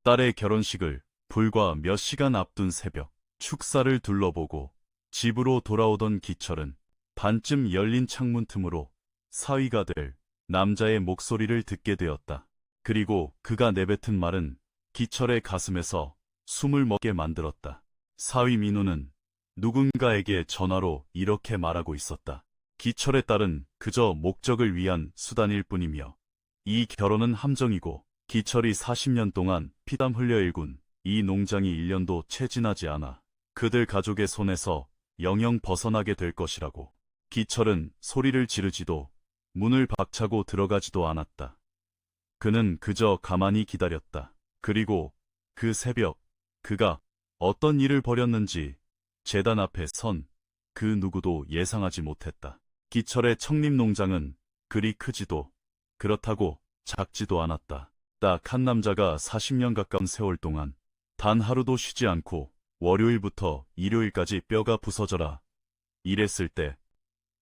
딸의 결혼식을 불과 몇 시간 앞둔 새벽, 축사를 둘러보고 집으로 돌아오던 기철은 반쯤 열린 창문 틈으로 사위가 될 남자의 목소리를 듣게 되었다. 그리고 그가 내뱉은 말은 기철의 가슴에서 숨을 멎게 만들었다. 사위 민우는 누군가에게 전화로 이렇게 말하고 있었다. 기철의 딸은 그저 목적을 위한 수단일 뿐이며 이 결혼은 함정이고 기철이 40년 동안 피땀 흘려 일군 이 농장이 1년도 채 지나지 않아 그들 가족의 손에서 영영 벗어나게 될 것이라고. 기철은 소리를 지르지도 문을 박차고 들어가지도 않았다. 그는 그저 가만히 기다렸다. 그리고 그 새벽 그가 어떤 일을 벌였는지 제단 앞에 선 그 누구도 예상하지 못했다. 기철의 청림농장은 그리 크지도 그렇다고 작지도 않았다. 딱 한 남자가 40년 가까운 세월 동안 단 하루도 쉬지 않고 월요일부터 일요일까지 뼈가 부서져라 일했을 때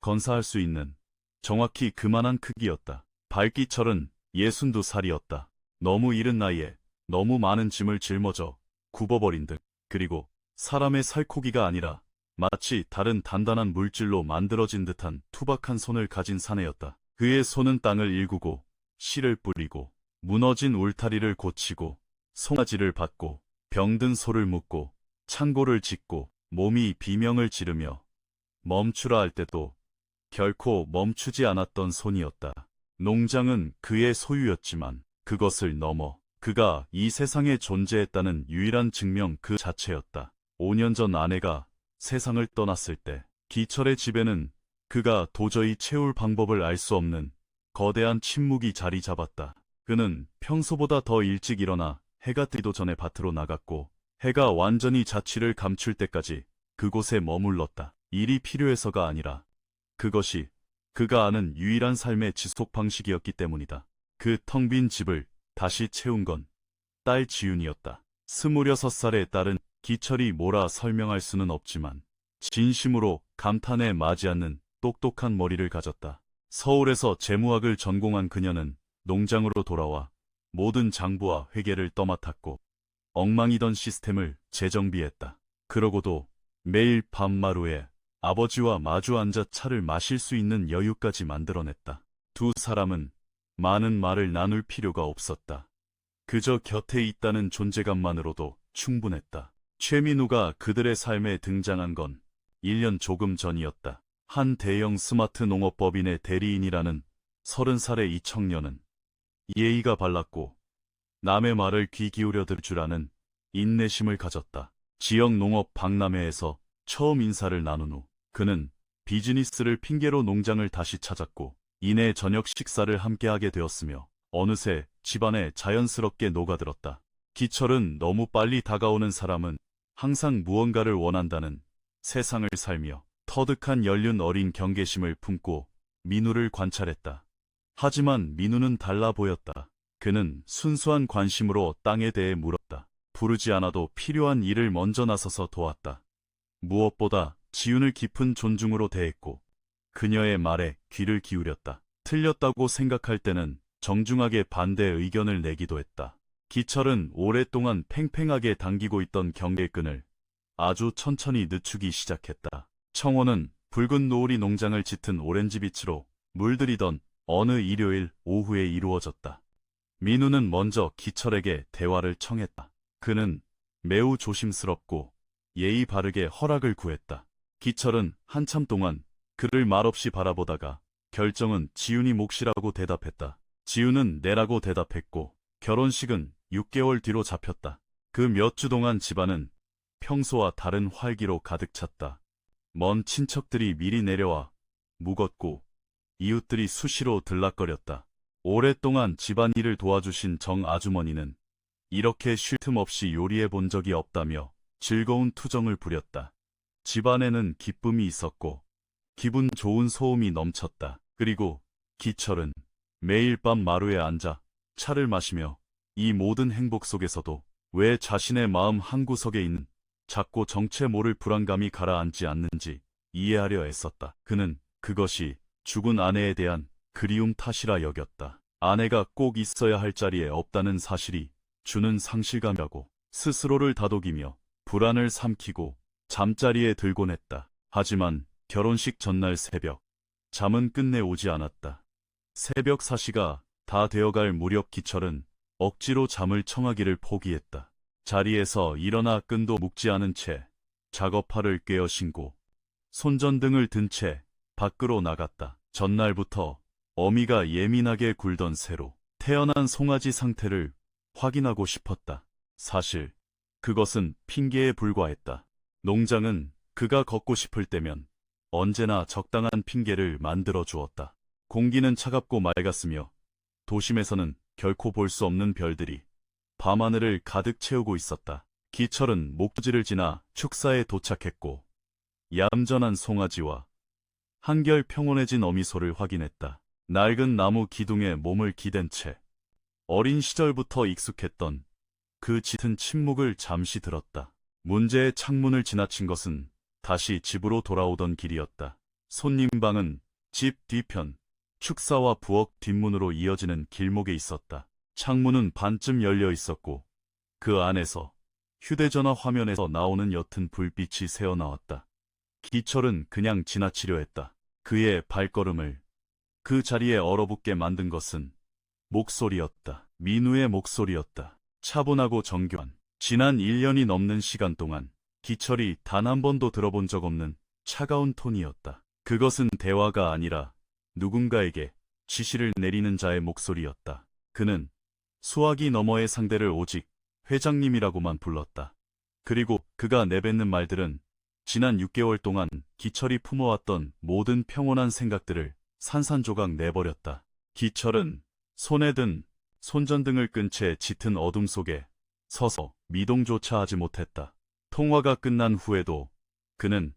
건사할 수 있는 정확히 그만한 크기였다. 발기철은 62살이었다. 너무 이른 나이에 너무 많은 짐을 짊어져 굽어버린 듯. 그리고 사람의 살코기가 아니라 마치 다른 단단한 물질로 만들어진 듯한 투박한 손을 가진 사내였다. 그의 손은 땅을 일구고 씨를 뿌리고 무너진 울타리를 고치고 송아지를 밟고 병든 소를 묶고 창고를 짓고 몸이 비명을 지르며 멈추라 할 때도 결코 멈추지 않았던 손이었다. 농장은 그의 소유였지만 그것을 넘어 그가 이 세상에 존재했다는 유일한 증명 그 자체였다. 5년 전 아내가 세상을 떠났을 때 기철의 집에는 그가 도저히 채울 방법을 알 수 없는 거대한 침묵이 자리 잡았다. 그는 평소보다 더 일찍 일어나 해가 뜨기도 전에 밭으로 나갔고 해가 완전히 자취를 감출 때까지 그곳에 머물렀다. 일이 필요해서가 아니라 그것이 그가 아는 유일한 삶의 지속 방식이었기 때문이다. 그 텅 빈 집을 다시 채운 건 딸 지윤이었다. 26살의 딸은 기철이 뭐라 설명할 수는 없지만 진심으로 감탄에 맞지 않는 똑똑한 머리를 가졌다. 서울에서 재무학을 전공한 그녀는 농장으로 돌아와 모든 장부와 회계를 떠맡았고 엉망이던 시스템을 재정비했다. 그러고도 매일 밤마루에 아버지와 마주 앉아 차를 마실 수 있는 여유까지 만들어냈다. 두 사람은 많은 말을 나눌 필요가 없었다. 그저 곁에 있다는 존재감만으로도 충분했다. 최민우가 그들의 삶에 등장한 건 1년 조금 전이었다. 한 대형 스마트 농업법인의 대리인이라는 30살의 이 청년은 예의가 발랐고 남의 말을 귀 기울여 들을 줄 아는 인내심을 가졌다. 지역 농업 박람회에서 처음 인사를 나눈 후 그는 비즈니스를 핑계로 농장을 다시 찾았고 이내 저녁 식사를 함께하게 되었으며 어느새 집안에 자연스럽게 녹아들었다. 기철은 너무 빨리 다가오는 사람은 항상 무언가를 원한다는 세상을 살며 터득한 연륜 어린 경계심을 품고 민우를 관찰했다. 하지만 민우는 달라 보였다. 그는 순수한 관심으로 땅에 대해 물었다. 부르지 않아도 필요한 일을 먼저 나서서 도왔다. 무엇보다 지윤을 깊은 존중으로 대했고 그녀의 말에 귀를 기울였다. 틀렸다고 생각할 때는 정중하게 반대 의견을 내기도 했다. 기철은 오랫동안 팽팽하게 당기고 있던 경계끈을 아주 천천히 늦추기 시작했다. 청원은 붉은 노을이 농장을 짙은 오렌지빛으로 물들이던 어느 일요일 오후에 이루어졌다. 민우는 먼저 기철에게 대화를 청했다. 그는 매우 조심스럽고 예의 바르게 허락을 구했다. 기철은 한참 동안 그를 말없이 바라보다가 결정은 지윤이 몫이라고 대답했다. 지윤은 내라고 대답했고 결혼식은 6개월 뒤로 잡혔다. 그 몇 주 동안 집안은 평소와 다른 활기로 가득 찼다. 먼 친척들이 미리 내려와 묵었고 이웃들이 수시로 들락거렸다. 오랫동안 집안일을 도와주신 정 아주머니는 이렇게 쉴 틈 없이 요리해 본 적이 없다며 즐거운 투정을 부렸다. 집안에는 기쁨이 있었고 기분 좋은 소음이 넘쳤다. 그리고 기철은 매일 밤 마루에 앉아 차를 마시며 이 모든 행복 속에서도 왜 자신의 마음 한구석에 있는 작고 정체 모를 불안감이 가라앉지 않는지 이해하려 애썼다. 그는 그것이 죽은 아내에 대한 그리움 탓이라 여겼다. 아내가 꼭 있어야 할 자리에 없다는 사실이 주는 상실감이라고 스스로를 다독이며 불안을 삼키고 잠자리에 들곤 했다. 하지만 결혼식 전날 새벽, 잠은 끝내 오지 않았다. 새벽 4시가 다 되어갈 무렵 기철은 억지로 잠을 청하기를 포기했다. 자리에서 일어나 끈도 묶지 않은 채 작업화를 꿰어 신고 손전등을 든 채 밖으로 나갔다. 전날부터 어미가 예민하게 굴던 새로 태어난 송아지 상태를 확인하고 싶었다. 사실 그것은 핑계에 불과했다. 농장은 그가 걷고 싶을 때면 언제나 적당한 핑계를 만들어 주었다. 공기는 차갑고 맑았으며 도심에서는 결코 볼 수 없는 별들이 밤하늘을 가득 채우고 있었다. 기철은 목지를 지나 축사에 도착했고 얌전한 송아지와 한결 평온해진 어미소를 확인했다. 낡은 나무 기둥에 몸을 기댄 채 어린 시절부터 익숙했던 그 짙은 침묵을 잠시 들었다. 문제의 창문을 지나친 것은 다시 집으로 돌아오던 길이었다. 손님방은 집 뒤편, 축사와 부엌 뒷문으로 이어지는 길목에 있었다. 창문은 반쯤 열려 있었고 그 안에서 휴대전화 화면에서 나오는 옅은 불빛이 새어나왔다. 기철은 그냥 지나치려 했다. 그의 발걸음을 그 자리에 얼어붙게 만든 것은 목소리였다. 민우의 목소리였다. 차분하고 정교한. 지난 1년이 넘는 시간 동안 기철이 단 한 번도 들어본 적 없는 차가운 톤이었다. 그것은 대화가 아니라 누군가에게 지시를 내리는 자의 목소리였다. 그는 수화기 너머의 상대를 오직 회장님이라고만 불렀다. 그리고 그가 내뱉는 말들은 지난 6개월 동안 기철이 품어왔던 모든 평온한 생각들을 산산조각 내버렸다. 기철은 손에 든 손전등을 끈 채 짙은 어둠 속에 서서 미동조차 하지 못했다. 통화가 끝난 후에도 그는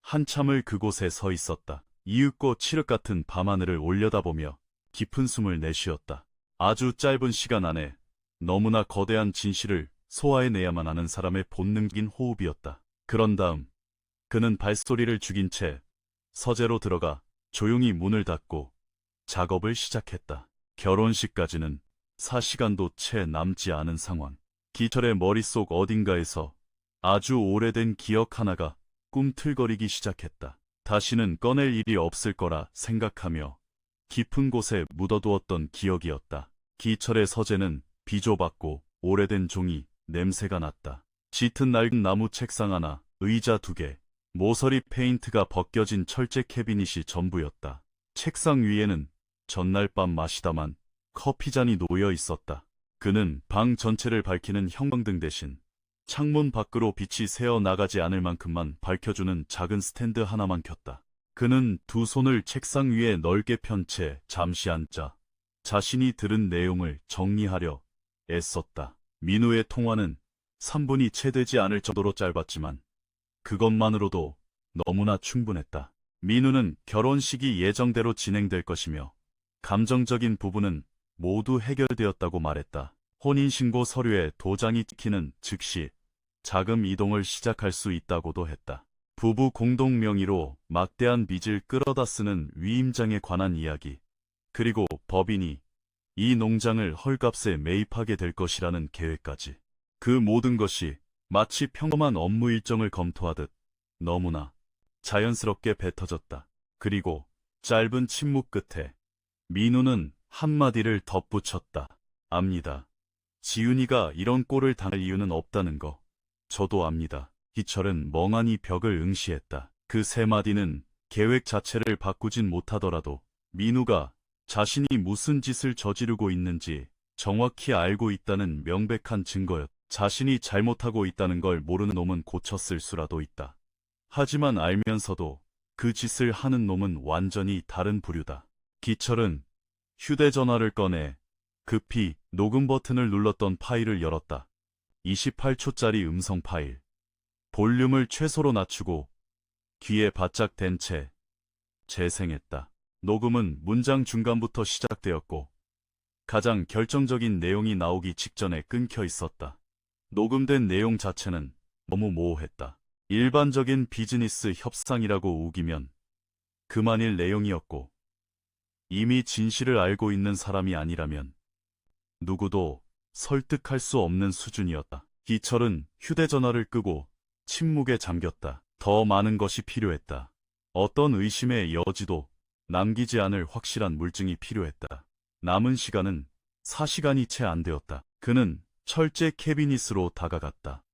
한참을 그곳에 서 있었다. 이윽고 칠흑 같은 밤하늘을 올려다보며 깊은 숨을 내쉬었다. 아주 짧은 시간 안에 너무나 거대한 진실을 소화해내야만 하는 사람의 본능적인 호흡이었다. 그런 다음 그는 발소리를 죽인 채 서재로 들어가 조용히 문을 닫고 작업을 시작했다. 결혼식까지는 4시간도 채 남지 않은 상황. 기철의 머릿속 어딘가에서 아주 오래된 기억 하나가 꿈틀거리기 시작했다. 다시는 꺼낼 일이 없을 거라 생각하며 깊은 곳에 묻어두었던 기억이었다. 기철의 서재는 비좁았고 오래된 종이 냄새가 났다. 짙은 낡은 나무 책상 하나, 의자 2개, 모서리 페인트가 벗겨진 철제 캐비닛이 전부였다. 책상 위에는 전날 밤 마시다만 커피잔이 놓여 있었다. 그는 방 전체를 밝히는 형광등 대신 창문 밖으로 빛이 새어 나가지 않을 만큼만 밝혀주는 작은 스탠드 하나만 켰다. 그는 두 손을 책상 위에 넓게 편 채 잠시 앉자 자신이 들은 내용을 정리하려 애썼다. 민우의 통화는 3분이 채 되지 않을 정도로 짧았지만 그것만으로도 너무나 충분했다. 민우는 결혼식이 예정대로 진행될 것이며 감정적인 부분은 모두 해결되었다고 말했다. 혼인신고 서류에 도장이 찍히는 즉시 자금 이동을 시작할 수 있다고도 했다. 부부 공동 명의로 막대한 빚을 끌어다 쓰는 위임장에 관한 이야기, 그리고 법인이 이 농장을 헐값에 매입하게 될 것이라는 계획까지. 그 모든 것이 마치 평범한 업무 일정을 검토하듯 너무나 자연스럽게 뱉어졌다. 그리고 짧은 침묵 끝에 민우는 한마디를 덧붙였다. 압니다. 지윤이가 이런 꼴을 당할 이유는 없다는 거. 저도 압니다. 기철은 멍하니 벽을 응시했다. 그 세 마디는 계획 자체를 바꾸진 못하더라도 민우가 자신이 무슨 짓을 저지르고 있는지 정확히 알고 있다는 명백한 증거였다. 자신이 잘못하고 있다는 걸 모르는 놈은 고쳤을 수라도 있다. 하지만 알면서도 그 짓을 하는 놈은 완전히 다른 부류다. 기철은 휴대전화를 꺼내 급히 녹음 버튼을 눌렀던 파일을 열었다. 28초짜리 음성 파일. 볼륨을 최소로 낮추고 귀에 바짝 댄 채 재생했다. 녹음은 문장 중간부터 시작되었고 가장 결정적인 내용이 나오기 직전에 끊겨 있었다. 녹음된 내용 자체는 너무 모호했다. 일반적인 비즈니스 협상이라고 우기면 그만일 내용이었고 이미 진실을 알고 있는 사람이 아니라면 누구도 설득할 수 없는 수준이었다. 기철은 휴대전화를 끄고 침묵에 잠겼다. 더 많은 것이 필요했다. 어떤 의심의 여지도 남기지 않을 확실한 물증이 필요했다. 남은 시간은 4시간이 채 안 되었다. 그는 철제 캐비닛으로 다가갔다.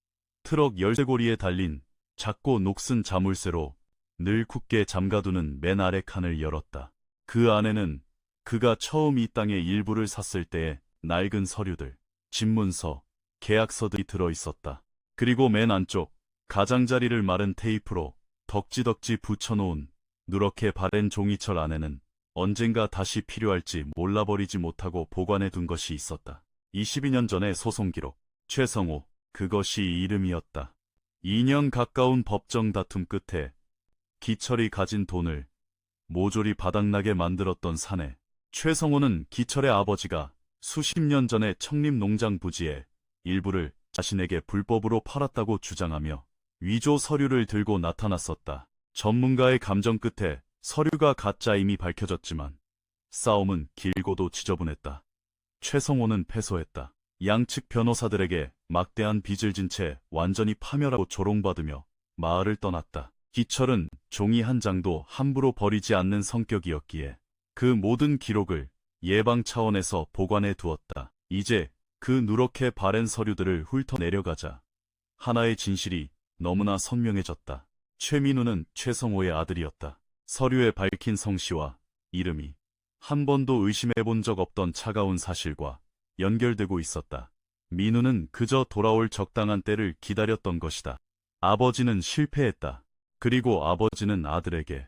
트럭 열쇠고리에 달린 작고 녹슨 자물쇠로 늘 굳게 잠가두는 맨 아래 칸을 열었다. 그 안에는 그가 처음 이 땅에 일부를 샀을 때의 낡은 서류들, 집문서, 계약서들이 들어있었다. 그리고 맨 안쪽 가장자리를 마른 테이프로 덕지덕지 붙여놓은 누렇게 바랜 종이철 안에는 언젠가 다시 필요할지 몰라버리지 못하고 보관해둔 것이 있었다. 22년 전의 소송 기록. 최성호, 그것이 이름이었다. 2년 가까운 법정 다툼 끝에 기철이 가진 돈을 모조리 바닥나게 만들었던 사내. 최성호는 기철의 아버지가 수십 년 전에 청림농장 부지의 일부를 자신에게 불법으로 팔았다고 주장하며 위조 서류를 들고 나타났었다. 전문가의 감정 끝에 서류가 가짜임이 밝혀졌지만 싸움은 길고도 지저분했다. 최성호는 패소했다. 양측 변호사들에게 막대한 빚을 진 채 완전히 파멸하고 조롱받으며 마을을 떠났다. 기철은 종이 한 장도 함부로 버리지 않는 성격이었기에 그 모든 기록을 예방 차원에서 보관해 두었다. 이제 그 누렇게 바랜 서류들을 훑어내려가자 하나의 진실이 너무나 선명해졌다. 최민우는 최성호의 아들이었다. 서류에 밝힌 성씨와 이름이 한 번도 의심해본 적 없던 차가운 사실과 연결되고 있었다. 민우는 그저 돌아올 적당한 때를 기다렸던 것이다. 아버지는 실패했다. 그리고 아버지는 아들에게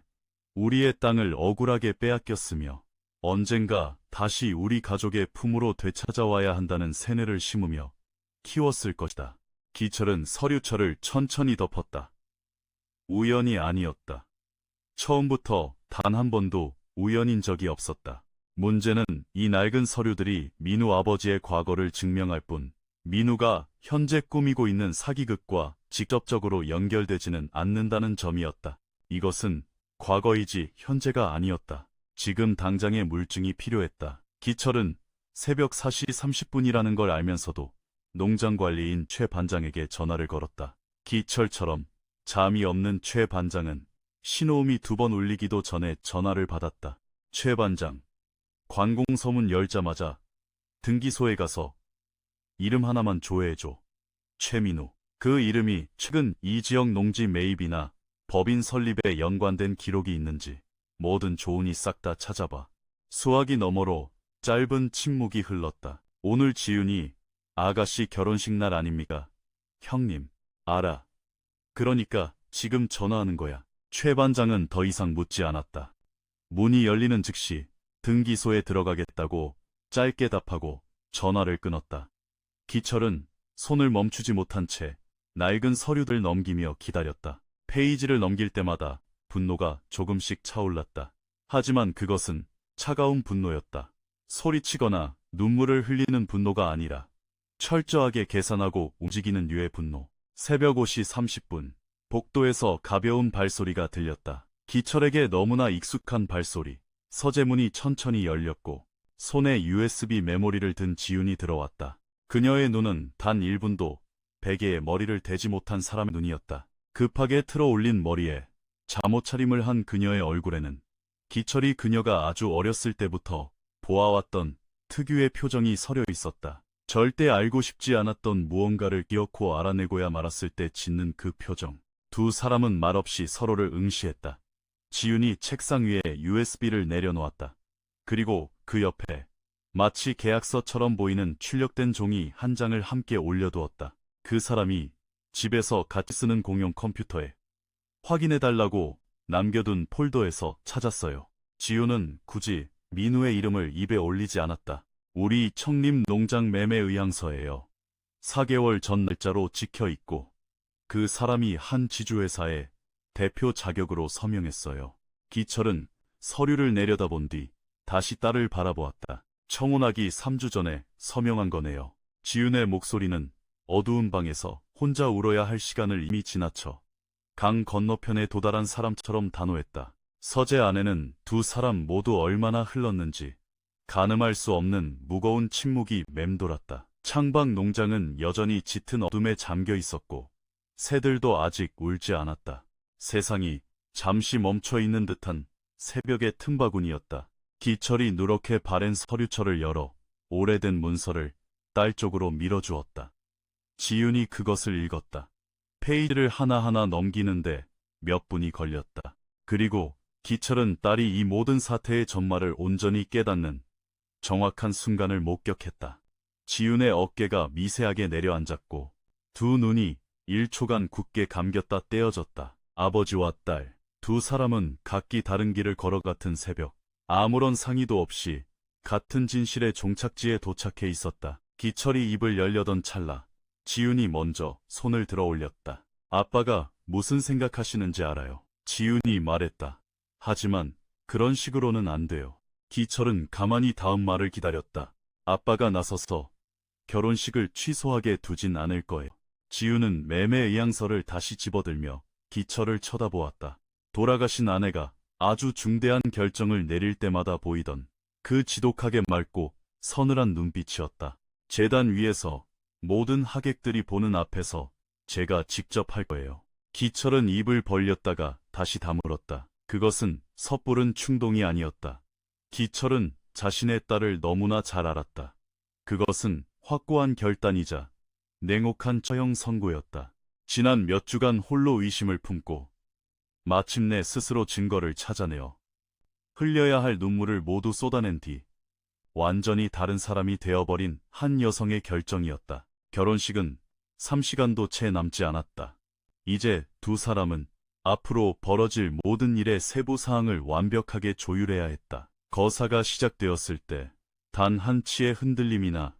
우리의 땅을 억울하게 빼앗겼으며 언젠가 다시 우리 가족의 품으로 되찾아와야 한다는 세뇌를 심으며 키웠을 것이다. 기철은 서류철을 천천히 덮었다. 우연이 아니었다. 처음부터 단 한 번도 우연인 적이 없었다. 문제는 이 낡은 서류들이 민우 아버지의 과거를 증명할 뿐 민우가 현재 꾸미고 있는 사기극과 직접적으로 연결되지는 않는다는 점이었다. 이것은 과거이지 현재가 아니었다. 지금 당장의 물증이 필요했다. 기철은 새벽 4시 30분이라는 걸 알면서도 농장관리인 최 반장에게 전화를 걸었다. 기철처럼 잠이 없는 최 반장은 신호음이 2번 울리기도 전에 전화를 받았다. 최 반장, 관공서문 열자마자 등기소에 가서 이름 하나만 조회해줘. 최민우. 그 이름이 최근 이 지역 농지 매입이나 법인 설립에 연관된 기록이 있는지 뭐든 좋으니 싹 다 찾아봐. 수화기 너머로 짧은 침묵이 흘렀다. 오늘 지윤이 아가씨 결혼식 날 아닙니까? 형님, 알아. 그러니까 지금 전화하는 거야. 최 반장은 더 이상 묻지 않았다. 문이 열리는 즉시 등기소에 들어가겠다고 짧게 답하고 전화를 끊었다. 기철은 손을 멈추지 못한 채 낡은 서류들 넘기며 기다렸다. 페이지를 넘길 때마다 분노가 조금씩 차올랐다. 하지만 그것은 차가운 분노였다. 소리치거나 눈물을 흘리는 분노가 아니라 철저하게 계산하고 움직이는 류의 분노. 새벽 5시 30분, 복도에서 가벼운 발소리가 들렸다. 기철에게 너무나 익숙한 발소리. 서재문이 천천히 열렸고 손에 USB 메모리를 든 지윤이 들어왔다. 그녀의 눈은 단 1분도 베개에 머리를 대지 못한 사람의 눈이었다. 급하게 틀어 올린 머리에 잠옷 차림을 한 그녀의 얼굴에는 기철이 그녀가 아주 어렸을 때부터 보아왔던 특유의 표정이 서려 있었다. 절대 알고 싶지 않았던 무언가를 기어코 알아내고야 말았을 때 짓는 그 표정. 두 사람은 말없이 서로를 응시했다. 지윤이 책상 위에 USB를 내려놓았다. 그리고 그 옆에 마치 계약서처럼 보이는 출력된 종이 한 장을 함께 올려두었다. 그 사람이 집에서 같이 쓰는 공용 컴퓨터에 확인해달라고 남겨둔 폴더에서 찾았어요. 지윤은 굳이 민우의 이름을 입에 올리지 않았다. 우리 청림 농장 매매 의향서예요. 4개월 전 날짜로 찍혀있고 그 사람이 한 지주회사의 대표 자격으로 서명했어요. 기철은 서류를 내려다본 뒤 다시 딸을 바라보았다. 청혼하기 3주 전에 서명한 거네요. 지윤의 목소리는 어두운 방에서 혼자 울어야 할 시간을 이미 지나쳐 강 건너편에 도달한 사람처럼 단호했다. 서재 안에는 두 사람 모두 얼마나 흘렀는지 가늠할 수 없는 무거운 침묵이 맴돌았다. 창밖 농장은 여전히 짙은 어둠에 잠겨 있었고 새들도 아직 울지 않았다. 세상이 잠시 멈춰 있는 듯한 새벽의 틈바구니였다. 기철이 누렇게 바랜 서류철을 열어 오래된 문서를 딸 쪽으로 밀어주었다. 지윤이 그것을 읽었다. 페이지를 하나하나 넘기는데 몇 분이 걸렸다. 그리고 기철은 딸이 이 모든 사태의 전말을 온전히 깨닫는 정확한 순간을 목격했다. 지윤의 어깨가 미세하게 내려앉았고 두 눈이 1초간 굳게 감겼다 떼어졌다. 아버지와 딸, 두 사람은 각기 다른 길을 걸어갔은 새벽, 아무런 상의도 없이 같은 진실의 종착지에 도착해 있었다. 기철이 입을 열려던 찰나 지윤이 먼저 손을 들어 올렸다. 아빠가 무슨 생각하시는지 알아요. 지윤이 말했다. 하지만 그런 식으로는 안 돼요. 기철은 가만히 다음 말을 기다렸다. 아빠가 나서서 결혼식을 취소하게 두진 않을 거예요. 지윤은 매매 의향서를 다시 집어들며 기철을 쳐다보았다. 돌아가신 아내가 아주 중대한 결정을 내릴 때마다 보이던 그 지독하게 맑고 서늘한 눈빛이었다. 재단 위에서 모든 하객들이 보는 앞에서 제가 직접 할 거예요. 기철은 입을 벌렸다가 다시 다물었다. 그것은 섣부른 충동이 아니었다. 기철은 자신의 딸을 너무나 잘 알았다. 그것은 확고한 결단이자 냉혹한 처형 선고였다. 지난 몇 주간 홀로 의심을 품고 마침내 스스로 증거를 찾아내어 흘려야 할 눈물을 모두 쏟아낸 뒤 완전히 다른 사람이 되어버린 한 여성의 결정이었다. 결혼식은 3시간도 채 남지 않았다. 이제 두 사람은 앞으로 벌어질 모든 일의 세부 사항을 완벽하게 조율해야 했다. 거사가 시작되었을 때 단 한 치의 흔들림이나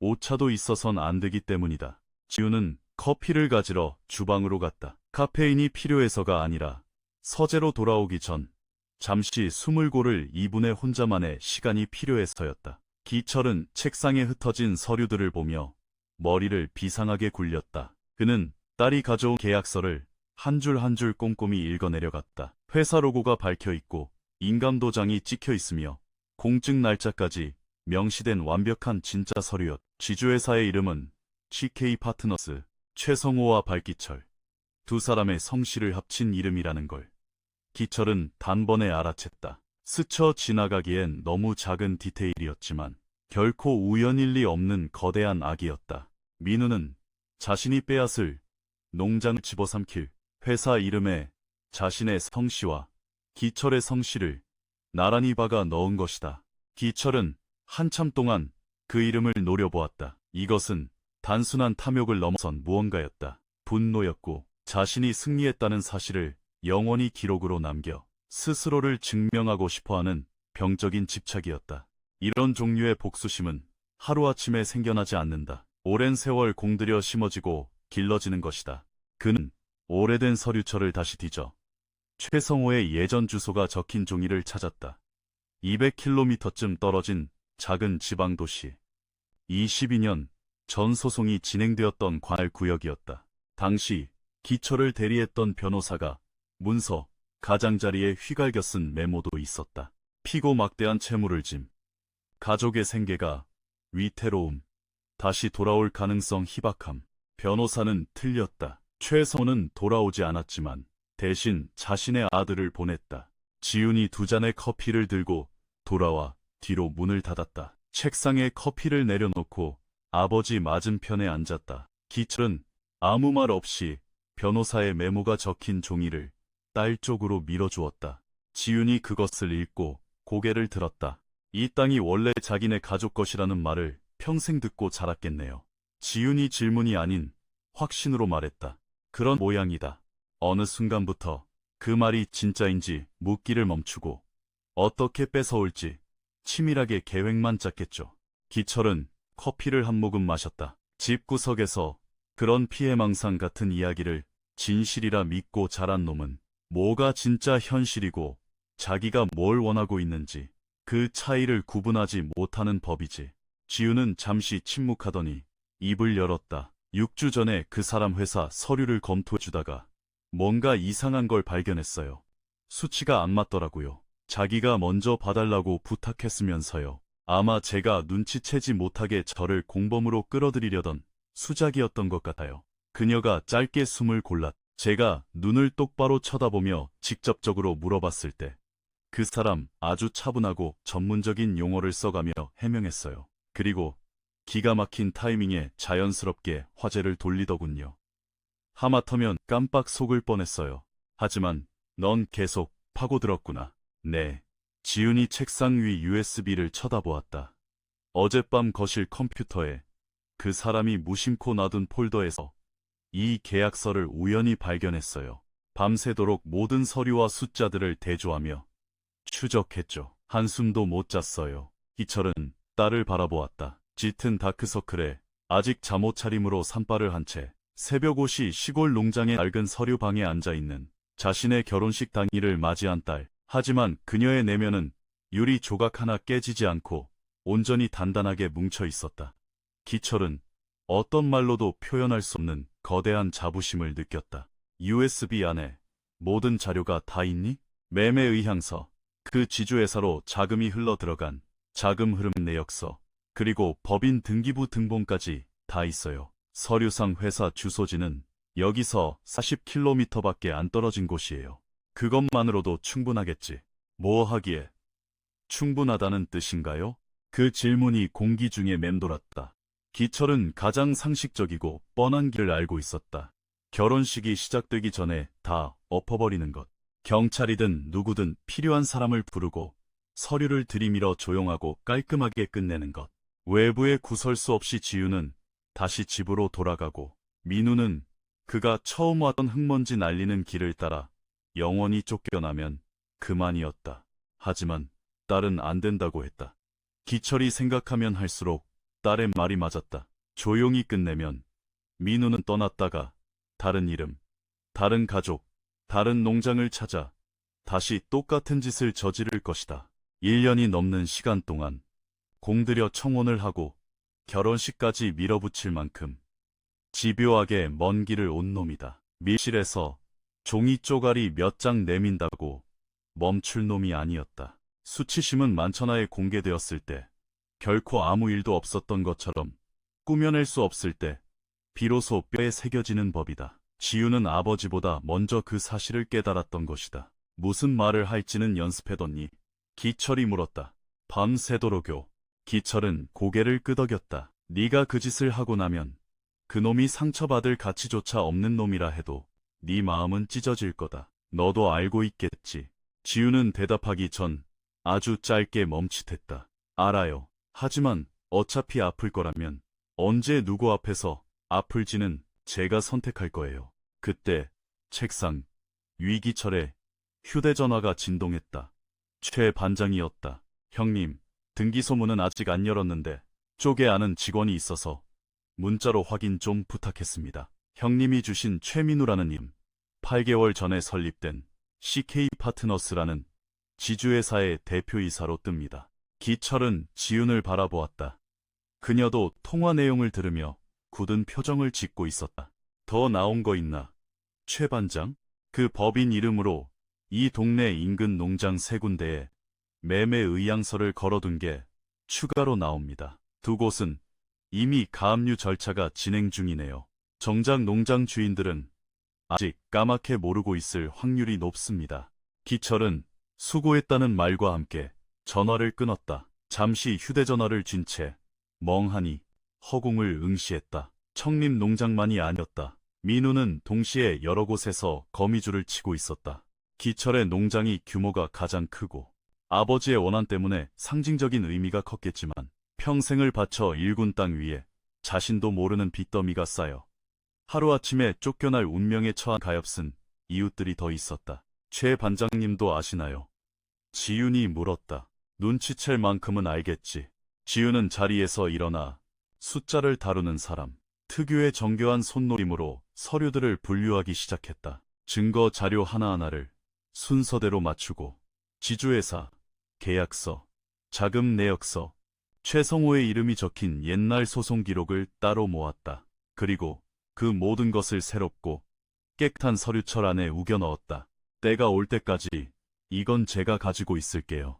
오차도 있어선 안 되기 때문이다. 지우는 커피를 가지러 주방으로 갔다. 카페인이 필요해서가 아니라 서재로 돌아오기 전 잠시 숨을 고를 2분의 혼자만의 시간이 필요해서였다. 기철은 책상에 흩어진 서류들을 보며 머리를 비상하게 굴렸다. 그는 딸이 가져온 계약서를 한 줄 한 줄 꼼꼼히 읽어내려갔다. 회사 로고가 밝혀있고 인감도장이 찍혀있으며 공증 날짜까지 명시된 완벽한 진짜 서류였다. 지주회사의 이름은 CK 파트너스, 최성호와 발기철. 두 사람의 성씨를 합친 이름이라는 걸 기철은 단번에 알아챘다. 스쳐 지나가기엔 너무 작은 디테일이었지만 결코 우연일 리 없는 거대한 악이었다. 민우는 자신이 빼앗을 농장을 집어삼킬 회사 이름에 자신의 성씨와 기철의 성씨를 나란히 박아 넣은 것이다. 기철은 한참 동안 그 이름을 노려보았다. 이것은 단순한 탐욕을 넘어선 무언가였다. 분노였고 자신이 승리했다는 사실을 영원히 기록으로 남겨 스스로를 증명하고 싶어하는 병적인 집착이었다. 이런 종류의 복수심은 하루아침에 생겨나지 않는다. 오랜 세월 공들여 심어지고 길러지는 것이다. 그는 오래된 서류철을 다시 뒤져 최성호의 예전 주소가 적힌 종이를 찾았다. 200km쯤 떨어진 작은 지방도시. 22년 전 소송이 진행되었던 관할 구역이었다. 당시 기철을 대리했던 변호사가 문서, 가장자리에 휘갈겨 쓴 메모도 있었다. 피고 막대한 채무를 짐, 가족의 생계가 위태로움, 다시 돌아올 가능성 희박함. 변호사는 틀렸다. 최성호는 돌아오지 않았지만 대신 자신의 아들을 보냈다. 지윤이 두 잔의 커피를 들고 돌아와 뒤로 문을 닫았다. 책상에 커피를 내려놓고 아버지 맞은편에 앉았다. 기철은 아무 말 없이 변호사의 메모가 적힌 종이를 딸 쪽으로 밀어주었다. 지윤이 그것을 읽고 고개를 들었다. 이 땅이 원래 자기네 가족 것이라는 말을 평생 듣고 자랐겠네요. 지윤이 질문이 아닌 확신으로 말했다. 그런 모양이다. 어느 순간부터 그 말이 진짜인지 묻기를 멈추고 어떻게 뺏어올지 치밀하게 계획만 짰겠죠. 기철은 커피를 한 모금 마셨다. 집구석에서 그런 피해망상 같은 이야기를 진실이라 믿고 자란 놈은 뭐가 진짜 현실이고 자기가 뭘 원하고 있는지 그 차이를 구분하지 못하는 법이지. 지우는 잠시 침묵하더니 입을 열었다. 6주 전에 그 사람 회사 서류를 검토해주다가 뭔가 이상한 걸 발견했어요. 수치가 안 맞더라고요. 자기가 먼저 봐달라고 부탁했으면서요. 아마 제가 눈치채지 못하게 저를 공범으로 끌어들이려던 수작이었던 것 같아요. 그녀가 짧게 숨을 골랐. 제가 눈을 똑바로 쳐다보며 직접적으로 물어봤을 때 그 사람 아주 차분하고 전문적인 용어를 써가며 해명했어요. 그리고 기가 막힌 타이밍에 자연스럽게 화제를 돌리더군요. 하마터면 깜빡 속을 뻔했어요. 하지만 넌 계속 파고들었구나. 네. 지훈이 책상 위 USB를 쳐다보았다. 어젯밤 거실 컴퓨터에 그 사람이 무심코 놔둔 폴더에서 이 계약서를 우연히 발견했어요. 밤새도록 모든 서류와 숫자들을 대조하며 추적했죠. 한숨도 못 잤어요. 희철은 딸을 바라보았다. 짙은 다크서클에 아직 잠옷차림으로 산발을 한 채 새벽 5시 시골 농장의 낡은 서류방에 앉아있는 자신의 결혼식 당일을 맞이한 딸. 하지만 그녀의 내면은 유리 조각 하나 깨지지 않고 온전히 단단하게 뭉쳐 있었다. 기철은 어떤 말로도 표현할 수 없는 거대한 자부심을 느꼈다. USB 안에 모든 자료가 다 있니? 매매 의향서, 그 지주회사로 자금이 흘러 들어간 자금 흐름 내역서, 그리고 법인 등기부 등본까지 다 있어요. 서류상 회사 주소지는 여기서 40km밖에 안 떨어진 곳이에요. 그것만으로도 충분하겠지. 뭐 하기에 충분하다는 뜻인가요? 그 질문이 공기 중에 맴돌았다. 기철은 가장 상식적이고 뻔한 길을 알고 있었다. 결혼식이 시작되기 전에 다 엎어버리는 것. 경찰이든 누구든 필요한 사람을 부르고 서류를 들이밀어 조용하고 깔끔하게 끝내는 것. 외부의 구설수 없이 지우는 다시 집으로 돌아가고 민우는 그가 처음 왔던 흙먼지 날리는 길을 따라 영원히 쫓겨나면 그만이었다. 하지만 딸은 안 된다고 했다. 기철이 생각하면 할수록 딸의 말이 맞았다. 조용히 끝내면 민우는 떠났다가 다른 이름, 다른 가족, 다른 농장을 찾아 다시 똑같은 짓을 저지를 것이다. 1년이 넘는 시간 동안 공들여 청혼을 하고 결혼식까지 밀어붙일 만큼 집요하게 먼 길을 온 놈이다. 밀실에서 종이 쪼가리 몇 장 내민다고 멈출 놈이 아니었다. 수치심은 만천하에 공개되었을 때 결코 아무 일도 없었던 것처럼 꾸며낼 수 없을 때 비로소 뼈에 새겨지는 법이다. 지우는 아버지보다 먼저 그 사실을 깨달았던 것이다. 무슨 말을 할지는 연습해뒀니? 기철이 물었다. 밤새도록요. 기철은 고개를 끄덕였다. 네가 그 짓을 하고 나면 그놈이 상처받을 가치조차 없는 놈이라 해도 네 마음은 찢어질 거다. 너도 알고 있겠지. 지우는 대답하기 전 아주 짧게 멈칫했다. 알아요. 하지만 어차피 아플 거라면 언제 누구 앞에서 아플지는 제가 선택할 거예요. 그때 책상 위 기철의 휴대전화가 진동했다. 최 반장이었다. 형님, 등기소문은 아직 안 열었는데 쪽에 아는 직원이 있어서 문자로 확인 좀 부탁했습니다. 형님이 주신 최민우라는 님, 8개월 전에 설립된 CK 파트너스라는 지주회사의 대표이사로 뜹니다. 기철은 지훈을 바라보았다. 그녀도 통화 내용을 들으며 굳은 표정을 짓고 있었다. 더 나온 거 있나? 최 반장? 그 법인 이름으로 이 동네 인근 농장 3군데에 매매 의향서를 걸어둔 게 추가로 나옵니다. 두 곳은 이미 가압류 절차가 진행 중이네요. 정작 농장 주인들은 아직 까맣게 모르고 있을 확률이 높습니다. 기철은 수고했다는 말과 함께 전화를 끊었다. 잠시 휴대전화를 쥔 채 멍하니 허공을 응시했다. 청림 농장만이 아니었다. 민우는 동시에 여러 곳에서 거미줄을 치고 있었다. 기철의 농장이 규모가 가장 크고 아버지의 원한 때문에 상징적인 의미가 컸겠지만 평생을 바쳐 일군 땅 위에 자신도 모르는 빚더미가 쌓여 하루아침에 쫓겨날 운명에 처한 가엾은 이웃들이 더 있었다. 최 반장님도 아시나요? 지윤이 물었다. 눈치챌 만큼은 알겠지. 지윤은 자리에서 일어나 숫자를 다루는 사람, 특유의 정교한 손놀림으로 서류들을 분류하기 시작했다. 증거 자료 하나하나를 순서대로 맞추고 지주회사, 계약서, 자금 내역서, 최성호의 이름이 적힌 옛날 소송 기록을 따로 모았다. 그리고 그 모든 것을 새롭고 깨끗한 서류철 안에 우겨 넣었다. 때가 올 때까지 이건 제가 가지고 있을게요.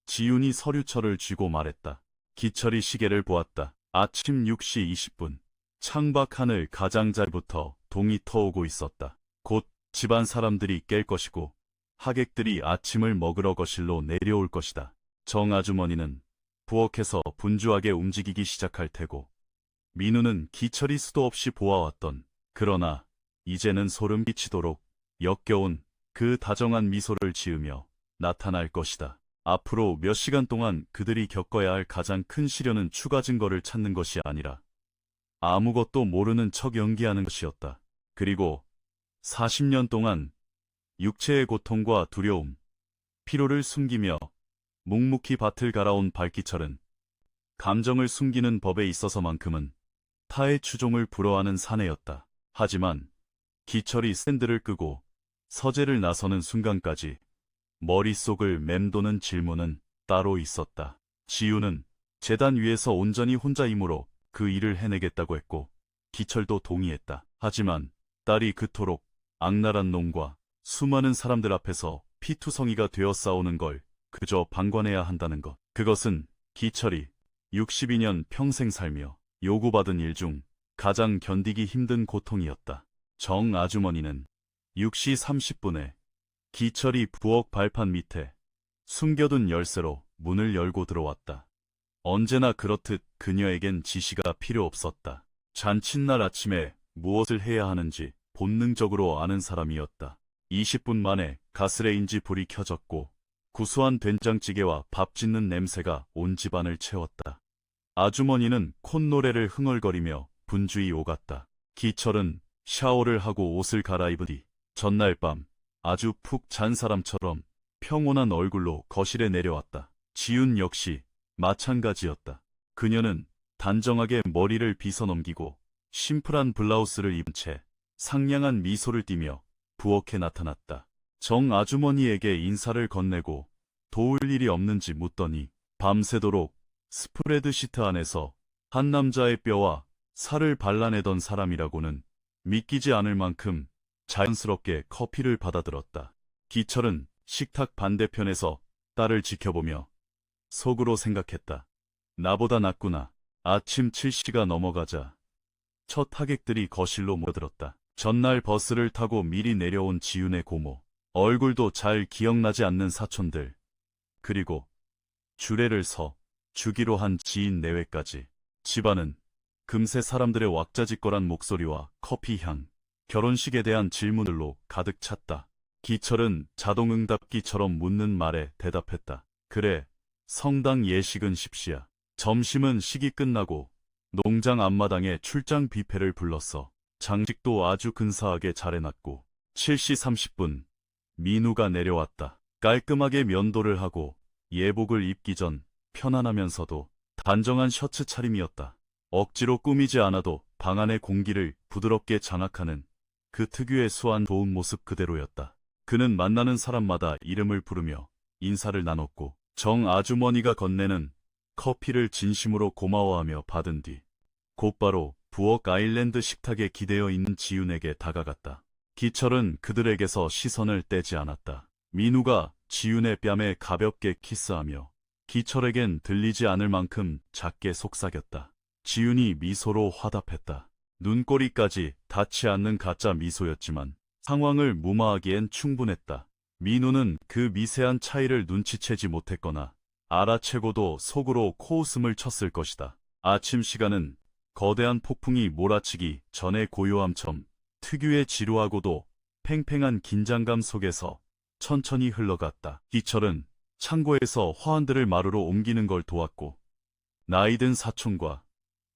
지윤이 서류철을 쥐고 말했다. 기철이 시계를 보았다. 아침 6시 20분. 창밖 하늘 가장자리부터 동이 터오고 있었다. 곧 집안 사람들이 깰 것이고 하객들이 아침을 먹으러 거실로 내려올 것이다. 정 아주머니는 부엌에서 분주하게 움직이기 시작할 테고 민우는 기철이 수도 없이 보아왔던, 그러나 이제는 소름 끼치도록 역겨운 그 다정한 미소를 지으며 나타날 것이다. 앞으로 몇 시간 동안 그들이 겪어야 할 가장 큰 시련은 추가 증거를 찾는 것이 아니라 아무것도 모르는 척 연기하는 것이었다. 그리고 40년 동안 육체의 고통과 두려움, 피로를 숨기며 묵묵히 밭을 갈아온 발기철은 감정을 숨기는 법에 있어서만큼은 타의 추종을 불허하는 사내였다. 하지만 기철이 샌들을 끄고 서재를 나서는 순간까지 머릿속을 맴도는 질문은 따로 있었다. 지우는 재단 위에서 온전히 혼자이므로 그 일을 해내겠다고 했고 기철도 동의했다. 하지만 딸이 그토록 악랄한 놈과 수많은 사람들 앞에서 피투성이가 되어 싸우는 걸 그저 방관해야 한다는 것. 그것은 기철이 62년 평생 살며 요구받은 일 중 가장 견디기 힘든 고통이었다. 정 아주머니는 6시 30분에 기철이 부엌 발판 밑에 숨겨둔 열쇠로 문을 열고 들어왔다. 언제나 그렇듯 그녀에겐 지시가 필요 없었다. 잔칫날 아침에 무엇을 해야 하는지 본능적으로 아는 사람이었다. 20분 만에 가스레인지 불이 켜졌고 구수한 된장찌개와 밥 짓는 냄새가 온 집안을 채웠다. 아주머니는 콧노래를 흥얼거리며 분주히 오갔다. 기철은 샤워를 하고 옷을 갈아입은 뒤 전날 밤 아주 푹 잔 사람처럼 평온한 얼굴로 거실에 내려왔다. 지윤 역시 마찬가지였다. 그녀는 단정하게 머리를 빗어넘기고 심플한 블라우스를 입은 채 상냥한 미소를 띠며 부엌에 나타났다. 정 아주머니에게 인사를 건네고 도울 일이 없는지 묻더니 밤새도록 스프레드 시트 안에서 한 남자의 뼈와 살을 발라내던 사람이라고는 믿기지 않을 만큼 자연스럽게 커피를 받아들었다. 기철은 식탁 반대편에서 딸을 지켜보며 속으로 생각했다. 나보다 낫구나. 아침 7시가 넘어가자 첫 하객들이 거실로 모여들었다. 전날 버스를 타고 미리 내려온 지윤의 고모, 얼굴도 잘 기억나지 않는 사촌들, 그리고 주례를 서 주기로 한 지인 내외까지. 집안은 금세 사람들의 왁자지껄한 목소리와 커피향, 결혼식에 대한 질문들로 가득 찼다. 기철은 자동응답기처럼 묻는 말에 대답했다. 그래, 성당 예식은 십시야. 점심은 식이 끝나고 농장 앞마당에 출장 뷔페를 불렀어. 장식도 아주 근사하게 잘해놨고. 7시 30분 민우가 내려왔다. 깔끔하게 면도를 하고 예복을 입기 전 편안하면서도 단정한 셔츠 차림이었다. 억지로 꾸미지 않아도 방 안의 공기를 부드럽게 장악하는 그 특유의 수완 좋은 모습 그대로였다. 그는 만나는 사람마다 이름을 부르며 인사를 나눴고 정 아주머니가 건네는 커피를 진심으로 고마워하며 받은 뒤 곧바로 부엌 아일랜드 식탁에 기대어 있는 지윤에게 다가갔다. 기철은 그들에게서 시선을 떼지 않았다. 민우가 지윤의 뺨에 가볍게 키스하며 기철에겐 들리지 않을 만큼 작게 속삭였다. 지윤이 미소로 화답했다. 눈꼬리까지 닿지 않는 가짜 미소였지만 상황을 무마하기엔 충분했다. 민우는 그 미세한 차이를 눈치채지 못했거나 알아채고도 속으로 코웃음을 쳤을 것이다. 아침 시간은 거대한 폭풍이 몰아치기 전의 고요함처럼 특유의 지루하고도 팽팽한 긴장감 속에서 천천히 흘러갔다. 기철은 창고에서 화환들을 마루로 옮기는 걸 도왔고 나이든 사촌과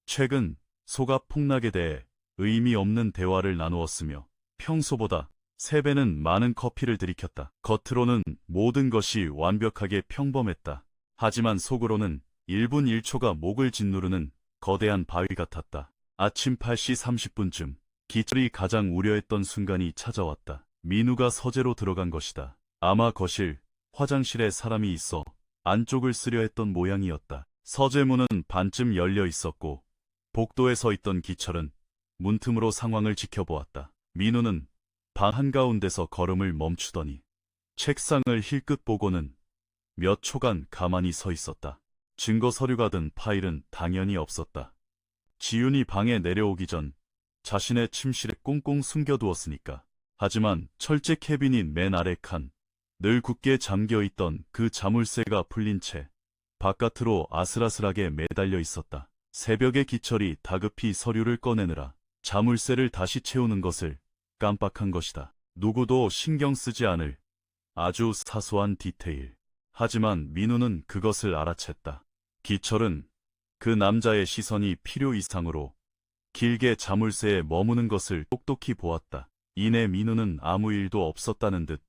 최근 소가 폭락에 대해 의미 없는 대화를 나누었으며 평소보다 3배는 많은 커피를 들이켰다. 겉으로는 모든 것이 완벽하게 평범했다. 하지만 속으로는 1분 1초가 목을 짓누르는 거대한 바위 같았다. 아침 8시 30분쯤 기철이 가장 우려했던 순간이 찾아왔다. 민우가 서재로 들어간 것이다. 아마 거실, 화장실에 사람이 있어 안쪽을 쓰려 했던 모양이었다. 서재 문은 반쯤 열려 있었고 복도에 서 있던 기철은 문틈으로 상황을 지켜보았다. 민우는 방 한가운데서 걸음을 멈추더니 책상을 힐끗 보고는 몇 초간 가만히 서 있었다. 증거 서류가 든 파일은 당연히 없었다. 지윤이 방에 내려오기 전 자신의 침실에 꽁꽁 숨겨두었으니까. 하지만 철제 캐비닛 맨 아래 칸, 늘 굳게 잠겨있던 그 자물쇠가 풀린 채 바깥으로 아슬아슬하게 매달려 있었다. 새벽에 기철이 다급히 서류를 꺼내느라 자물쇠를 다시 채우는 것을 깜빡한 것이다. 누구도 신경 쓰지 않을 아주 사소한 디테일. 하지만 민우는 그것을 알아챘다. 기철은 그 남자의 시선이 필요 이상으로 길게 자물쇠에 머무는 것을 똑똑히 보았다. 이내 민우는 아무 일도 없었다는 듯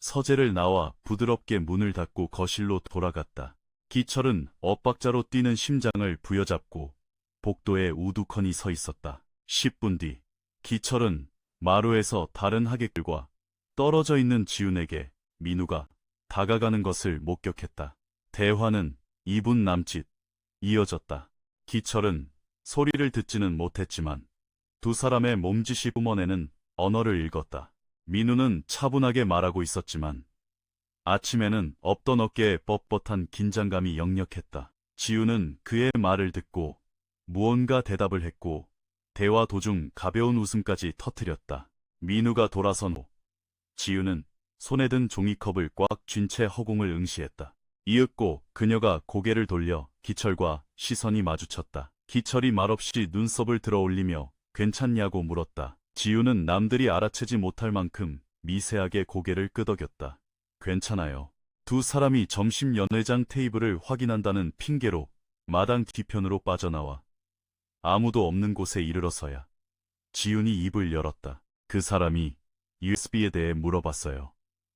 서재를 나와 부드럽게 문을 닫고 거실로 돌아갔다. 기철은 엇박자로 뛰는 심장을 부여잡고 복도에 우두커니 서 있었다. 10분 뒤 기철은 마루에서 다른 하객들과 떨어져 있는 지훈에게 민우가 다가가는 것을 목격했다. 대화는 2분 남짓 이어졌다. 기철은 소리를 듣지는 못했지만 두 사람의 몸짓이 뿜어내는 언어를 읽었다. 민우는 차분하게 말하고 있었지만 아침에는 없던 어깨에 뻣뻣한 긴장감이 역력했다. 지우는 그의 말을 듣고 무언가 대답을 했고 대화 도중 가벼운 웃음까지 터뜨렸다. 민우가 돌아선 후 지우는 손에 든 종이컵을 꽉 쥔 채 허공을 응시했다. 이윽고 그녀가 고개를 돌려 기철과 시선이 마주쳤다. 기철이 말없이 눈썹을 들어 올리며 괜찮냐고 물었다. 지우는 남들이 알아채지 못할 만큼 미세하게 고개를 끄덕였다. 괜찮아요. 두 사람이 점심 연회장 테이블을 확인한다는 핑계로 마당 뒤편으로 빠져나와 아무도 없는 곳에 이르러서야 지훈이 입을 열었다. 그 사람이 USB에 대해 물어봤어요.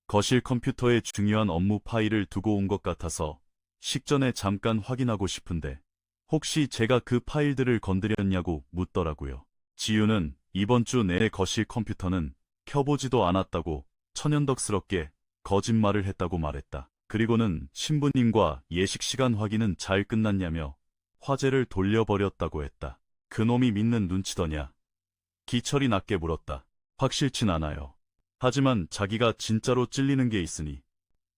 거실 컴퓨터에 중요한 업무 파일을 두고 온 것 같아서 식전에 잠깐 확인하고 싶은데 혹시 제가 그 파일들을 건드렸냐고 묻더라고요. 지훈은 이번 주 내내 거실 컴퓨터는 켜보지도 않았다고 천연덕스럽게 거짓말을 했다고 말했다. 그리고는 신부님과 예식 시간 확인은 잘 끝났냐며 화제를 돌려버렸다고 했다. 그놈이 믿는 눈치더냐? 기철이 낮게 물었다. 확실진 않아요. 하지만 자기가 진짜로 찔리는 게 있으니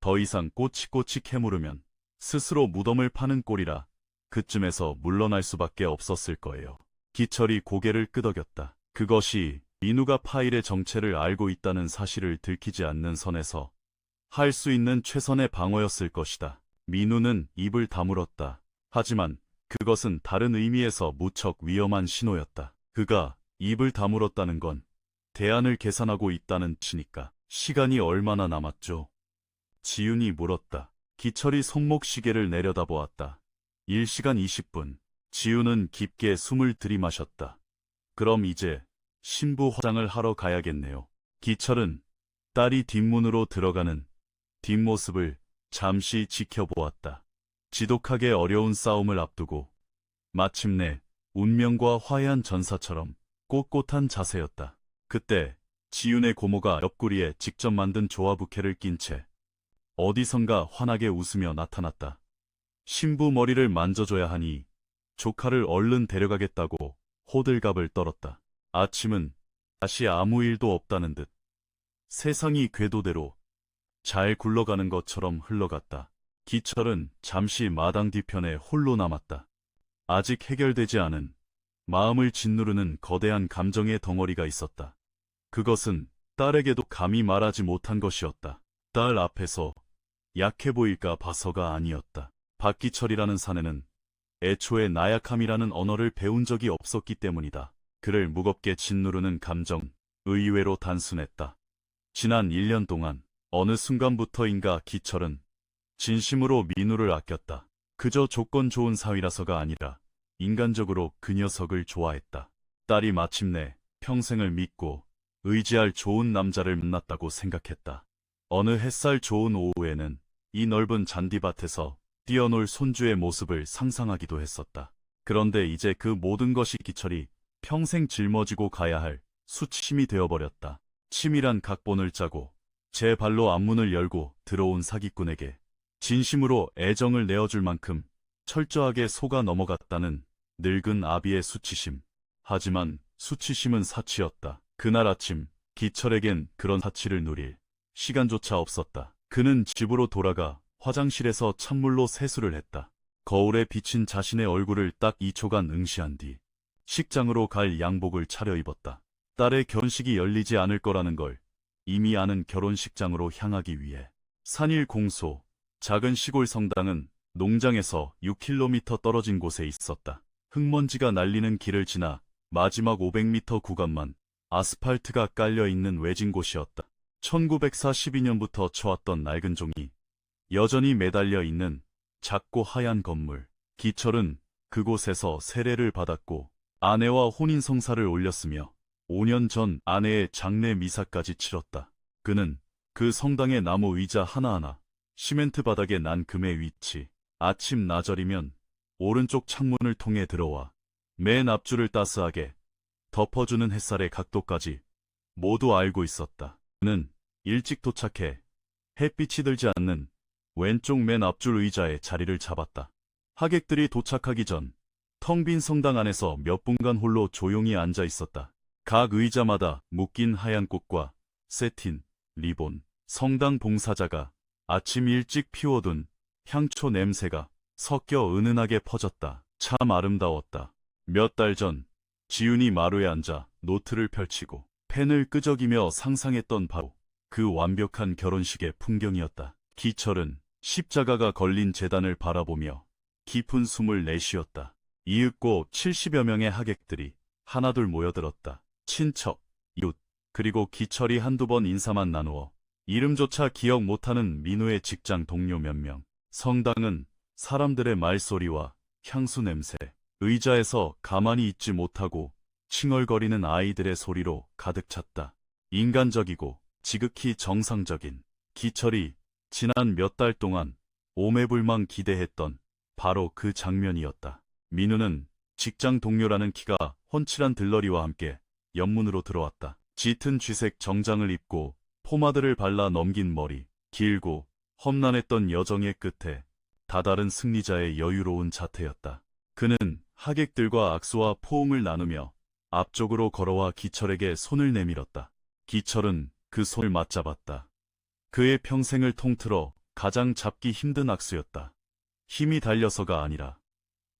더 이상 꼬치꼬치 캐물으면 스스로 무덤을 파는 꼴이라 그쯤에서 물러날 수밖에 없었을 거예요. 기철이 고개를 끄덕였다. 그것이 민우가 파일의 정체를 알고 있다는 사실을 들키지 않는 선에서 할 수 있는 최선의 방어였을 것이다. 민우는 입을 다물었다. 하지만 그것은 다른 의미에서 무척 위험한 신호였다. 그가 입을 다물었다는 건 대안을 계산하고 있다는 뜻이니까. 시간이 얼마나 남았죠? 지훈이 물었다. 기철이 손목시계를 내려다보았다. 1시간 20분. 지훈은 깊게 숨을 들이마셨다. 그럼 이제 신부 화장을 하러 가야겠네요. 기철은 딸이 뒷문으로 들어가는 뒷모습을 잠시 지켜보았다. 지독하게 어려운 싸움을 앞두고 마침내 운명과 화해한 전사처럼 꼿꼿한 자세였다. 그때 지윤의 고모가 옆구리에 직접 만든 조화 부케를 낀 채 어디선가 환하게 웃으며 나타났다. 신부 머리를 만져줘야 하니 조카를 얼른 데려가겠다고 호들갑을 떨었다. 아침은 다시 아무 일도 없다는 듯 세상이 궤도대로 잘 굴러가는 것처럼 흘러갔다. 기철은 잠시 마당 뒤편에 홀로 남았다. 아직 해결되지 않은 마음을 짓누르는 거대한 감정의 덩어리가 있었다. 그것은 딸에게도 감히 말하지 못한 것이었다. 딸 앞에서 약해 보일까 봐서가 아니었다. 박기철이라는 사내는 애초에 나약함이라는 언어를 배운 적이 없었기 때문이다. 그를 무겁게 짓누르는 감정, 의외로 단순했다. 지난 1년 동안 어느 순간부터인가 기철은 진심으로 민우를 아꼈다. 그저 조건 좋은 사위라서가 아니라 인간적으로 그 녀석을 좋아했다. 딸이 마침내 평생을 믿고 의지할 좋은 남자를 만났다고 생각했다. 어느 햇살 좋은 오후에는 이 넓은 잔디밭에서 뛰어놀 손주의 모습을 상상하기도 했었다. 그런데 이제 그 모든 것이 기철이 평생 짊어지고 가야 할 수치심이 되어버렸다. 치밀한 각본을 짜고 제 발로 앞문을 열고 들어온 사기꾼에게 진심으로 애정을 내어줄 만큼 철저하게 속아 넘어갔다는 늙은 아비의 수치심. 하지만 수치심은 사치였다. 그날 아침 기철에겐 그런 사치를 누릴 시간조차 없었다. 그는 집으로 돌아가 화장실에서 찬물로 세수를 했다. 거울에 비친 자신의 얼굴을 딱 2초간 응시한 뒤 식장으로 갈 양복을 차려입었다. 딸의 결혼식이 열리지 않을 거라는 걸 이미 아는 결혼식장으로 향하기 위해 산일 공소, 작은 시골 성당은 농장에서 6km 떨어진 곳에 있었다. 흙먼지가 날리는 길을 지나 마지막 500m 구간만 아스팔트가 깔려있는 외진 곳이었다. 1942년부터 쳐왔던 낡은 종이 여전히 매달려 있는 작고 하얀 건물. 기철은 그곳에서 세례를 받았고 아내와 혼인성사를 올렸으며 5년 전 아내의 장례 미사까지 치렀다. 그는 그 성당의 나무 의자 하나하나, 시멘트 바닥에 난 금의 위치, 아침 나절이면 오른쪽 창문을 통해 들어와 맨 앞줄을 따스하게 덮어주는 햇살의 각도까지 모두 알고 있었다. 그는 일찍 도착해 햇빛이 들지 않는 왼쪽 맨 앞줄 의자에 자리를 잡았다. 하객들이 도착하기 전 텅 빈 성당 안에서 몇 분간 홀로 조용히 앉아 있었다. 각 의자마다 묶인 하얀 꽃과 세틴, 리본, 성당 봉사자가 아침 일찍 피워둔 향초 냄새가 섞여 은은하게 퍼졌다. 참 아름다웠다. 몇 달 전 지훈이 마루에 앉아 노트를 펼치고 펜을 끄적이며 상상했던 바로 그 완벽한 결혼식의 풍경이었다. 기철은 십자가가 걸린 제단을 바라보며 깊은 숨을 내쉬었다. 이윽고 70여 명의 하객들이 하나둘 모여들었다. 친척, 이웃, 그리고 기철이 한두 번 인사만 나누어 이름조차 기억 못하는 민우의 직장 동료 몇 명. 성당은 사람들의 말소리와 향수 냄새, 의자에서 가만히 있지 못하고 칭얼거리는 아이들의 소리로 가득 찼다. 인간적이고 지극히 정상적인 기철이 지난 몇 달 동안 오매불망 기대했던 바로 그 장면이었다. 민우는 직장 동료라는 키가 훤칠한 들러리와 함께 옆문으로 들어왔다. 짙은 쥐색 정장을 입고 포마드를 발라 넘긴 머리, 길고 험난했던 여정의 끝에 다다른 승리자의 여유로운 자태였다. 그는 하객들과 악수와 포옹을 나누며 앞쪽으로 걸어와 기철에게 손을 내밀었다. 기철은 그 손을 맞잡았다. 그의 평생을 통틀어 가장 잡기 힘든 악수였다. 힘이 달려서가 아니라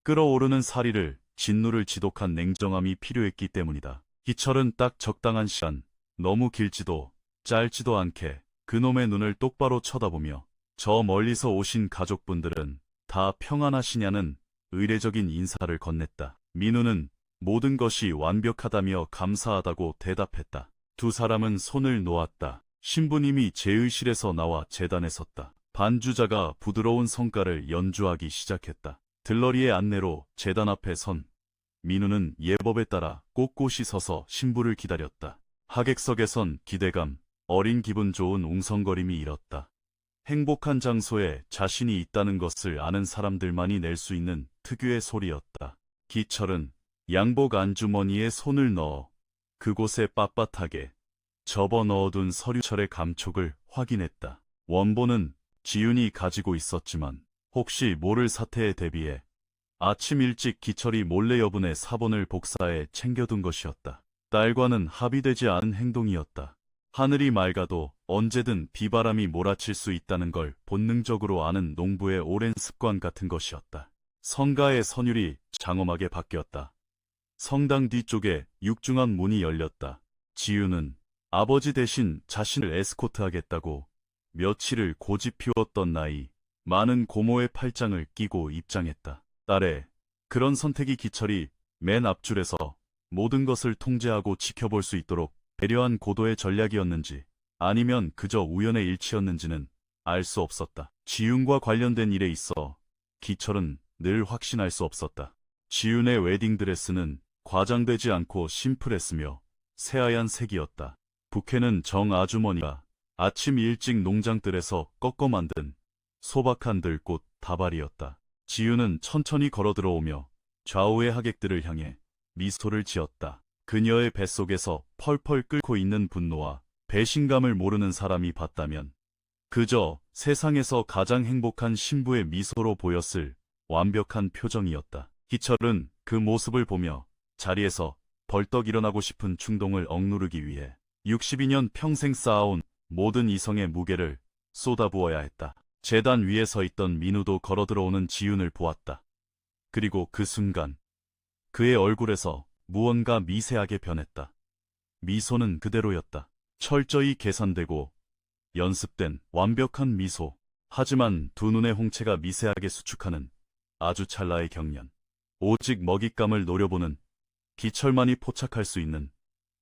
끓어오르는 사리를 진누를 지독한 냉정함이 필요했기 때문이다. 기철은 딱 적당한 시간, 너무 길지도 짧지도 않게 그놈의 눈을 똑바로 쳐다보며 저 멀리서 오신 가족분들은 다 평안하시냐는 의례적인 인사를 건넸다. 민우는 모든 것이 완벽하다며 감사하다고 대답했다. 두 사람은 손을 놓았다. 신부님이 제의실에서 나와 제단에 섰다. 반주자가 부드러운 성가를 연주하기 시작했다. 들러리의 안내로 제단 앞에 선 민우는 예법에 따라 꼿꼿이 서서 신부를 기다렸다. 하객석에선 기대감, 어린 기분 좋은 웅성거림이 일었다. 행복한 장소에 자신이 있다는 것을 아는 사람들만이 낼 수 있는 특유의 소리였다. 기철은 양복 안주머니에 손을 넣어 그곳에 빳빳하게 접어 넣어둔 서류철의 감촉을 확인했다. 원본은 지윤이 가지고 있었지만 혹시 모를 사태에 대비해 아침 일찍 기철이 몰래 여분의 사본을 복사해 챙겨둔 것이었다. 딸과는 합의되지 않은 행동이었다. 하늘이 맑아도 언제든 비바람이 몰아칠 수 있다는 걸 본능적으로 아는 농부의 오랜 습관 같은 것이었다. 성가의 선율이 장엄하게 바뀌었다. 성당 뒤쪽에 육중한 문이 열렸다. 지윤은 아버지 대신 자신을 에스코트하겠다고 며칠을 고집 피웠던 나이, 많은 고모의 팔짱을 끼고 입장했다. 딸의 그런 선택이 기철이 맨 앞줄에서 모든 것을 통제하고 지켜볼 수 있도록 배려한 고도의 전략이었는지 아니면 그저 우연의 일치였는지는 알 수 없었다. 지윤과 관련된 일에 있어 기철은 늘 확신할 수 없었다. 지윤의 웨딩드레스는 과장되지 않고 심플했으며 새하얀 색이었다. 부케는 정 아주머니가 아침 일찍 농장들에서 꺾어 만든 소박한 들꽃 다발이었다. 지윤은 천천히 걸어 들어오며 좌우의 하객들을 향해 미소를 지었다. 그녀의 뱃속에서 펄펄 끓고 있는 분노와 배신감을 모르는 사람이 봤다면 그저 세상에서 가장 행복한 신부의 미소로 보였을 완벽한 표정이었다. 기철은 그 모습을 보며 자리에서 벌떡 일어나고 싶은 충동을 억누르기 위해 62년 평생 쌓아온 모든 이성의 무게를 쏟아부어야 했다. 재단 위에 서 있던 민우도 걸어들어오는 지윤을 보았다. 그리고 그 순간 그의 얼굴에서 무언가 미세하게 변했다. 미소는 그대로였다. 철저히 계산되고 연습된 완벽한 미소. 하지만 두 눈의 홍채가 미세하게 수축하는 아주 찰나의 경련. 오직 먹잇감을 노려보는 기철만이 포착할 수 있는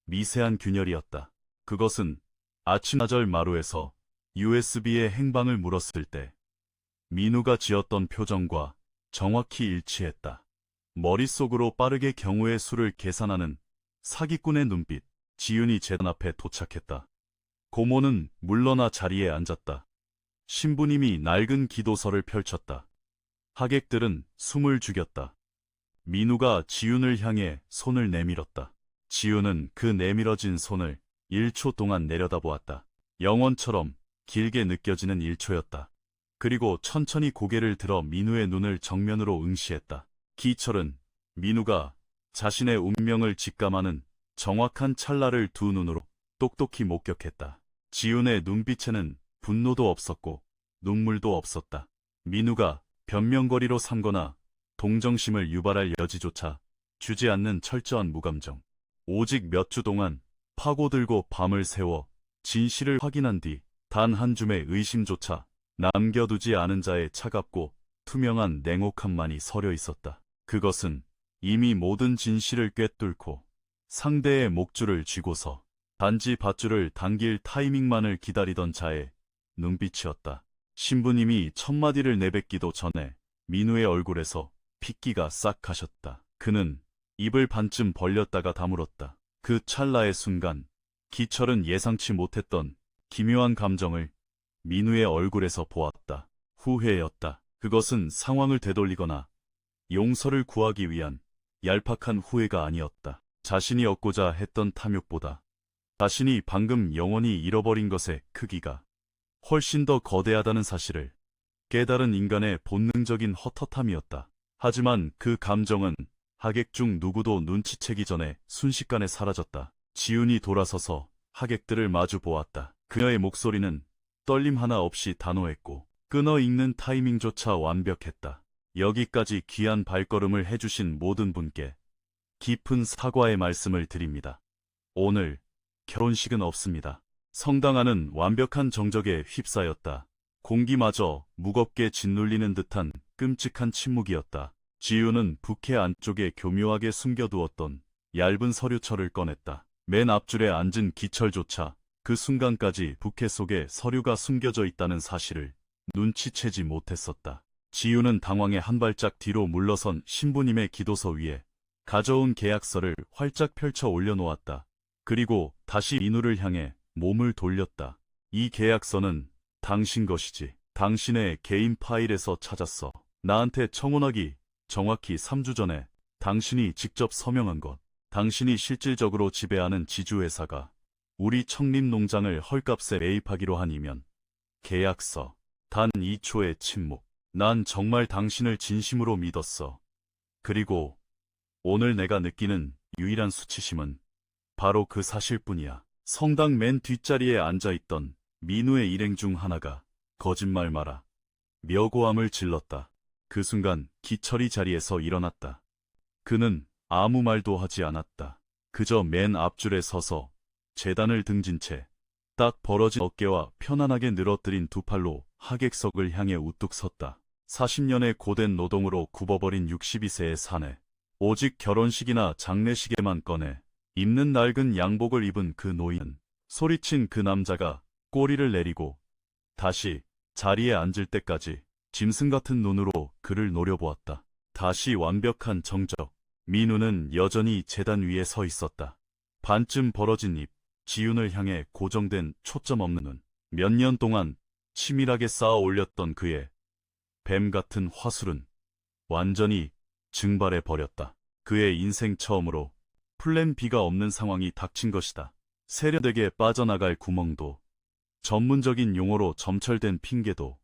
미세한 균열이었다. 그것은 아침나절 마루에서 USB의 행방을 물었을 때 민우가 지었던 표정과 정확히 일치했다. 머릿속으로 빠르게 경우의 수를 계산하는 사기꾼의 눈빛. 지윤이 재단 앞에 도착했다. 고모는 물러나 자리에 앉았다. 신부님이 낡은 기도서를 펼쳤다. 하객들은 숨을 죽였다. 민우가 지윤을 향해 손을 내밀었다. 지윤은 그 내밀어진 손을 1초 동안 내려다보았다. 영원처럼 길게 느껴지는 1초였다. 그리고 천천히 고개를 들어 민우의 눈을 정면으로 응시했다. 기철은 민우가 자신의 운명을 직감하는 정확한 찰나를 두 눈으로 똑똑히 목격했다. 지윤의 눈빛에는 분노도 없었고 눈물도 없었다. 민우가 변명거리로 삼거나 동정심을 유발할 여지조차 주지 않는 철저한 무감정. 오직 몇 주 동안 파고들고 밤을 새워 진실을 확인한 뒤 단 한 줌의 의심조차 남겨두지 않은 자의 차갑고 투명한 냉혹함만이 서려 있었다. 그것은 이미 모든 진실을 꿰뚫고 상대의 목줄을 쥐고서 단지 밧줄을 당길 타이밍만을 기다리던 자의 눈빛이었다. 신부님이 첫마디를 내뱉기도 전에 민우의 얼굴에서 핏기가 싹 가셨다. 그는 입을 반쯤 벌렸다가 다물었다. 그 찰나의 순간 기철은 예상치 못했던 기묘한 감정을 민우의 얼굴에서 보았다. 후회였다. 그것은 상황을 되돌리거나 용서를 구하기 위한 얄팍한 후회가 아니었다. 자신이 얻고자 했던 탐욕보다 자신이 방금 영원히 잃어버린 것의 크기가 훨씬 더 거대하다는 사실을 깨달은 인간의 본능적인 헛헛함이었다. 하지만 그 감정은 하객 중 누구도 눈치채기 전에 순식간에 사라졌다. 지윤이 돌아서서 하객들을 마주 보았다. 그녀의 목소리는 떨림 하나 없이 단호했고 끊어 읽는 타이밍조차 완벽했다. 여기까지 귀한 발걸음을 해주신 모든 분께 깊은 사과의 말씀을 드립니다. 오늘 결혼식은 없습니다. 성당 안은 완벽한 정적에 휩싸였다. 공기마저 무겁게 짓눌리는 듯한 끔찍한 침묵이었다. 지윤은 부케 안쪽에 교묘하게 숨겨두었던 얇은 서류철을 꺼냈다. 맨 앞줄에 앉은 기철조차 그 순간까지 부케 속에 서류가 숨겨져 있다는 사실을 눈치채지 못했었다. 지윤은 당황해 한 발짝 뒤로 물러선 신부님의 기도서 위에 가져온 계약서를 활짝 펼쳐 올려놓았다. 그리고 다시 민우를 향해 몸을 돌렸다. 이 계약서는 당신 것이지. 당신의 개인 파일에서 찾았어. 나한테 청혼하기 정확히 3주 전에 당신이 직접 서명한 것. 당신이 실질적으로 지배하는 지주회사가 우리 청림농장을 헐값에 매입하기로 한 이면 계약서. 단 2초의 침묵. 난 정말 당신을 진심으로 믿었어. 그리고 오늘 내가 느끼는 유일한 수치심은 바로 그 사실뿐이야. 성당 맨 뒷자리에 앉아있던 민우의 일행 중 하나가 거짓말 마라. 묘고함을 질렀다. 그 순간 기철이 자리에서 일어났다. 그는 아무 말도 하지 않았다. 그저 맨 앞줄에 서서 제단을 등진 채 딱 벌어진 어깨와 편안하게 늘어뜨린 두 팔로 하객석을 향해 우뚝 섰다. 40년의 고된 노동으로 굽어버린 62세의 사내. 오직 결혼식이나 장례식에만 꺼내 입는 낡은 양복을 입은 그 노인은 소리친 그 남자가 꼬리를 내리고 다시 자리에 앉을 때까지 짐승 같은 눈으로 그를 노려보았다. 다시 완벽한 정적. 민우는 여전히 제단 위에 서 있었다. 반쯤 벌어진 입, 지윤을 향해 고정된 초점 없는 눈. 몇 년 동안 치밀하게 쌓아 올렸던 그의 뱀 같은 화술은 완전히 증발해 버렸다. 그의 인생 처음으로 플랜 B가 없는 상황이 닥친 것이다. 세련되게 빠져나갈 구멍도, 전문적인 용어로 점철된 핑계도,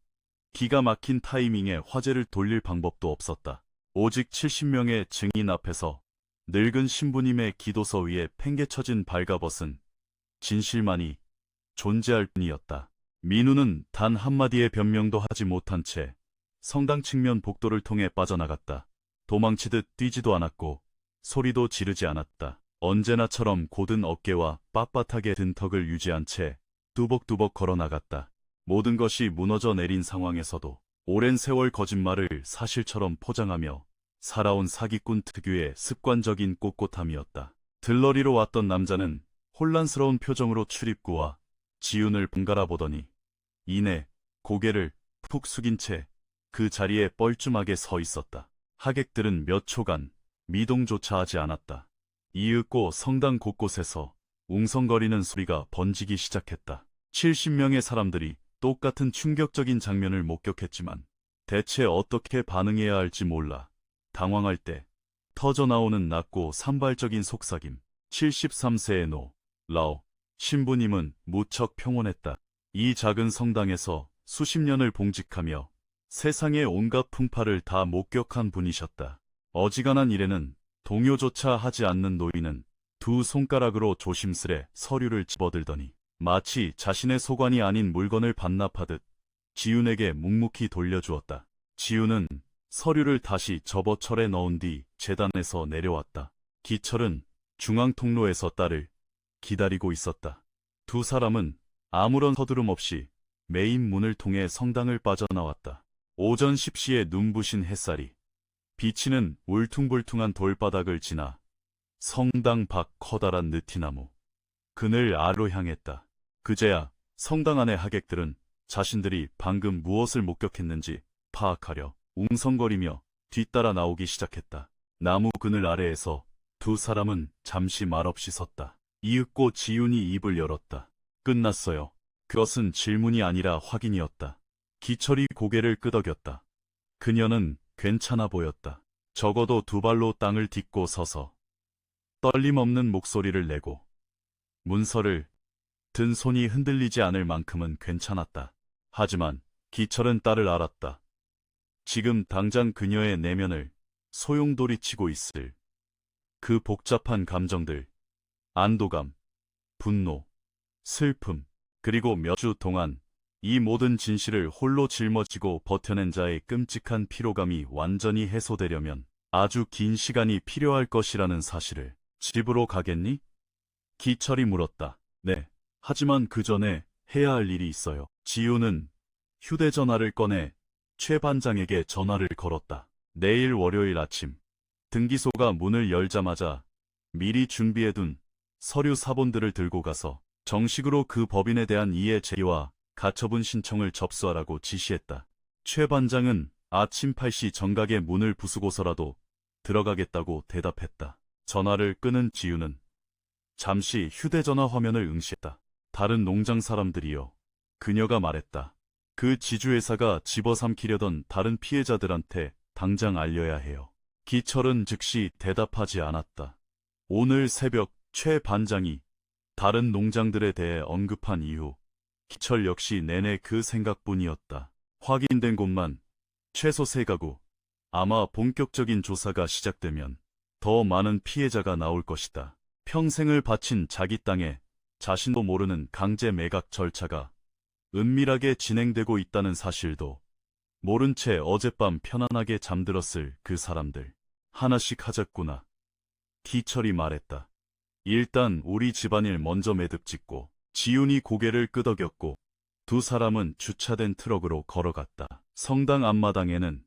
기가 막힌 타이밍에 화제를 돌릴 방법도 없었다. 오직 70명의 증인 앞에서 늙은 신부님의 기도서 위에 팽개쳐진 발가벗은 진실만이 존재할 뿐이었다. 민우는 단 한마디의 변명도 하지 못한 채 성당 측면 복도를 통해 빠져나갔다. 도망치듯 뛰지도 않았고 소리도 지르지 않았다. 언제나처럼 곧은 어깨와 빳빳하게 든 턱을 유지한 채 뚜벅뚜벅 걸어나갔다. 모든 것이 무너져 내린 상황에서도 오랜 세월 거짓말을 사실처럼 포장하며 살아온 사기꾼 특유의 습관적인 꼿꼿함이었다. 들러리로 왔던 남자는 혼란스러운 표정으로 출입구와 지훈을 번갈아 보더니 이내 고개를 푹 숙인 채 그 자리에 뻘쭘하게 서 있었다. 하객들은 몇 초간 미동조차 하지 않았다. 이윽고 성당 곳곳에서 웅성거리는 소리가 번지기 시작했다. 70명의 사람들이 똑같은 충격적인 장면을 목격했지만 대체 어떻게 반응해야 할지 몰라 당황할 때 터져나오는 낮고 산발적인 속삭임. 73세의 라오 신부님은 무척 평온했다. 이 작은 성당에서 수십 년을 봉직하며 세상의 온갖 풍파를 다 목격한 분이셨다. 어지간한 일에는 동요조차 하지 않는 노인은 두 손가락으로 조심스레 서류를 집어들더니 마치 자신의 소관이 아닌 물건을 반납하듯 지훈에게 묵묵히 돌려주었다. 지훈은 서류를 다시 접어철에 넣은 뒤 제단에서 내려왔다. 기철은 중앙통로에서 딸을 기다리고 있었다. 두 사람은 아무런 서두름 없이 메인 문을 통해 성당을 빠져나왔다. 오전 10시에 눈부신 햇살이 비치는 울퉁불퉁한 돌바닥을 지나 성당 밖 커다란 느티나무 그늘 아래로 향했다. 그제야 성당 안의 하객들은 자신들이 방금 무엇을 목격했는지 파악하려 웅성거리며 뒤따라 나오기 시작했다. 나무 그늘 아래에서 두 사람은 잠시 말없이 섰다. 이윽고 지훈이 입을 열었다. 끝났어요. 그것은 질문이 아니라 확인이었다. 기철이 고개를 끄덕였다. 그녀는 괜찮아 보였다. 적어도 두 발로 땅을 딛고 서서 떨림 없는 목소리를 내고 문서를 든 손이 흔들리지 않을 만큼은 괜찮았다. 하지만 기철은 딸을 알았다. 지금 당장 그녀의 내면을 소용돌이치고 있을 그 복잡한 감정들, 안도감, 분노, 슬픔, 그리고 몇 주 동안 이 모든 진실을 홀로 짊어지고 버텨낸 자의 끔찍한 피로감이 완전히 해소되려면 아주 긴 시간이 필요할 것이라는 사실을. 집으로 가겠니? 기철이 물었다. 네. 하지만 그 전에 해야 할 일이 있어요. 지우는 휴대전화를 꺼내 최 반장에게 전화를 걸었다. 내일 월요일 아침 등기소가 문을 열자마자 미리 준비해둔 서류 사본들을 들고 가서 정식으로 그 법인에 대한 이해 제기와 가처분 신청을 접수하라고 지시했다. 최 반장은 아침 8시 정각에 문을 부수고서라도 들어가겠다고 대답했다. 전화를 끊은 지우는 잠시 휴대전화 화면을 응시했다. 다른 농장 사람들이요. 그녀가 말했다. 그 지주회사가 집어삼키려던 다른 피해자들한테 당장 알려야 해요. 기철은 즉시 대답하지 않았다. 오늘 새벽 최 반장이 다른 농장들에 대해 언급한 이후 기철 역시 내내 그 생각뿐이었다. 확인된 곳만 최소 3가구. 아마 본격적인 조사가 시작되면 더 많은 피해자가 나올 것이다. 평생을 바친 자기 땅에 자신도 모르는 강제 매각 절차가 은밀하게 진행되고 있다는 사실도 모른 채 어젯밤 편안하게 잠들었을 그 사람들. 하나씩 하자꾸나. 기철이 말했다. 일단 우리 집안일 먼저 매듭 짓고. 지훈이 고개를 끄덕였고 두 사람은 주차된 트럭으로 걸어갔다. 성당 앞마당에는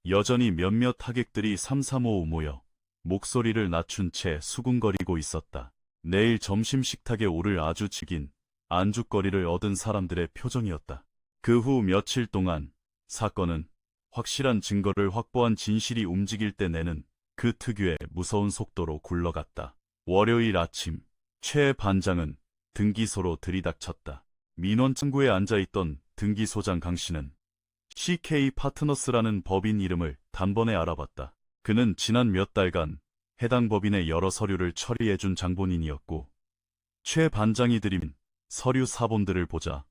여전히 몇몇 하객들이 삼삼오오 모여 목소리를 낮춘 채 수군거리고 있었다. 내일 점심 식탁에 오를 아주 질긴 안주거리를 얻은 사람들의 표정이었다. 그 후 며칠 동안 사건은 확실한 증거를 확보한 진실이 움직일 때 내는 그 특유의 무서운 속도로 굴러갔다. 월요일 아침 최 반장은 등기소로 들이닥쳤다. 민원 창구에 앉아있던 등기소장 강 씨는 CK 파트너스라는 법인 이름을 단번에 알아봤다. 그는 지난 몇 달간 해당 법인의 여러 서류를 처리해준 장본인이었고 최 반장이 들인 서류 사본들을 보자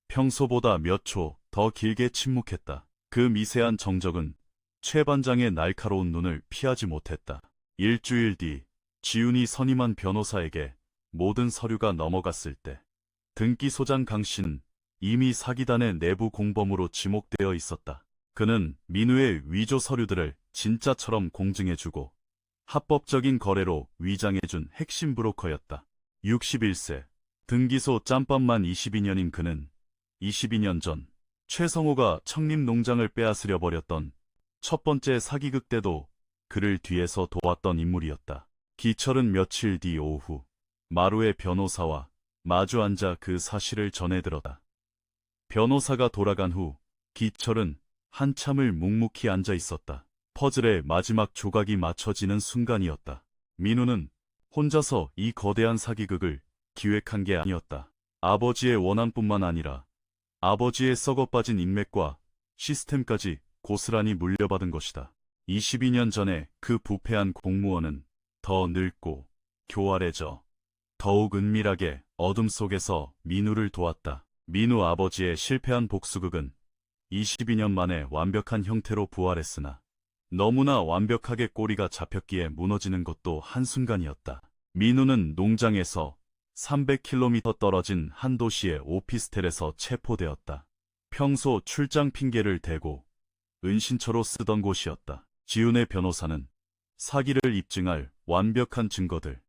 평소보다 몇 초 더 길게 침묵했다. 그 미세한 정적은 최 반장의 날카로운 눈을 피하지 못했다. 일주일 뒤 지훈이 선임한 변호사에게 모든 서류가 넘어갔을 때 등기소장 강 씨는 이미 사기단의 내부 공범으로 지목되어 있었다. 그는 민우의 위조 서류들을 진짜처럼 공증해주고 합법적인 거래로 위장해준 핵심 브로커였다. 61세, 등기소 짬밥만 22년인 그는 22년 전 최성호가 청림농장을 빼앗으려 버렸던 첫 번째 사기극 때도 그를 뒤에서 도왔던 인물이었다. 기철은 며칠 뒤 오후 마루의 변호사와 마주 앉아 그 사실을 전해들었다. 변호사가 돌아간 후 기철은 한참을 묵묵히 앉아 있었다. 퍼즐의 마지막 조각이 맞춰지는 순간이었다. 민우는 혼자서 이 거대한 사기극을 기획한 게 아니었다. 아버지의 원한뿐만 아니라 아버지의 썩어빠진 인맥과 시스템까지 고스란히 물려받은 것이다. 22년 전에 그 부패한 공무원은 더 늙고 교활해져 더욱 은밀하게 어둠 속에서 민우를 도왔다. 민우 아버지의 실패한 복수극은 22년 만에 완벽한 형태로 부활했으나 너무나 완벽하게 꼬리가 잡혔기에 무너지는 것도 한순간이었다. 민우는 농장에서 300km 떨어진 한 도시의 오피스텔에서 체포되었다. 평소 출장 핑계를 대고 은신처로 쓰던 곳이었다. 지훈의 변호사는 사기를 입증할 완벽한 증거들,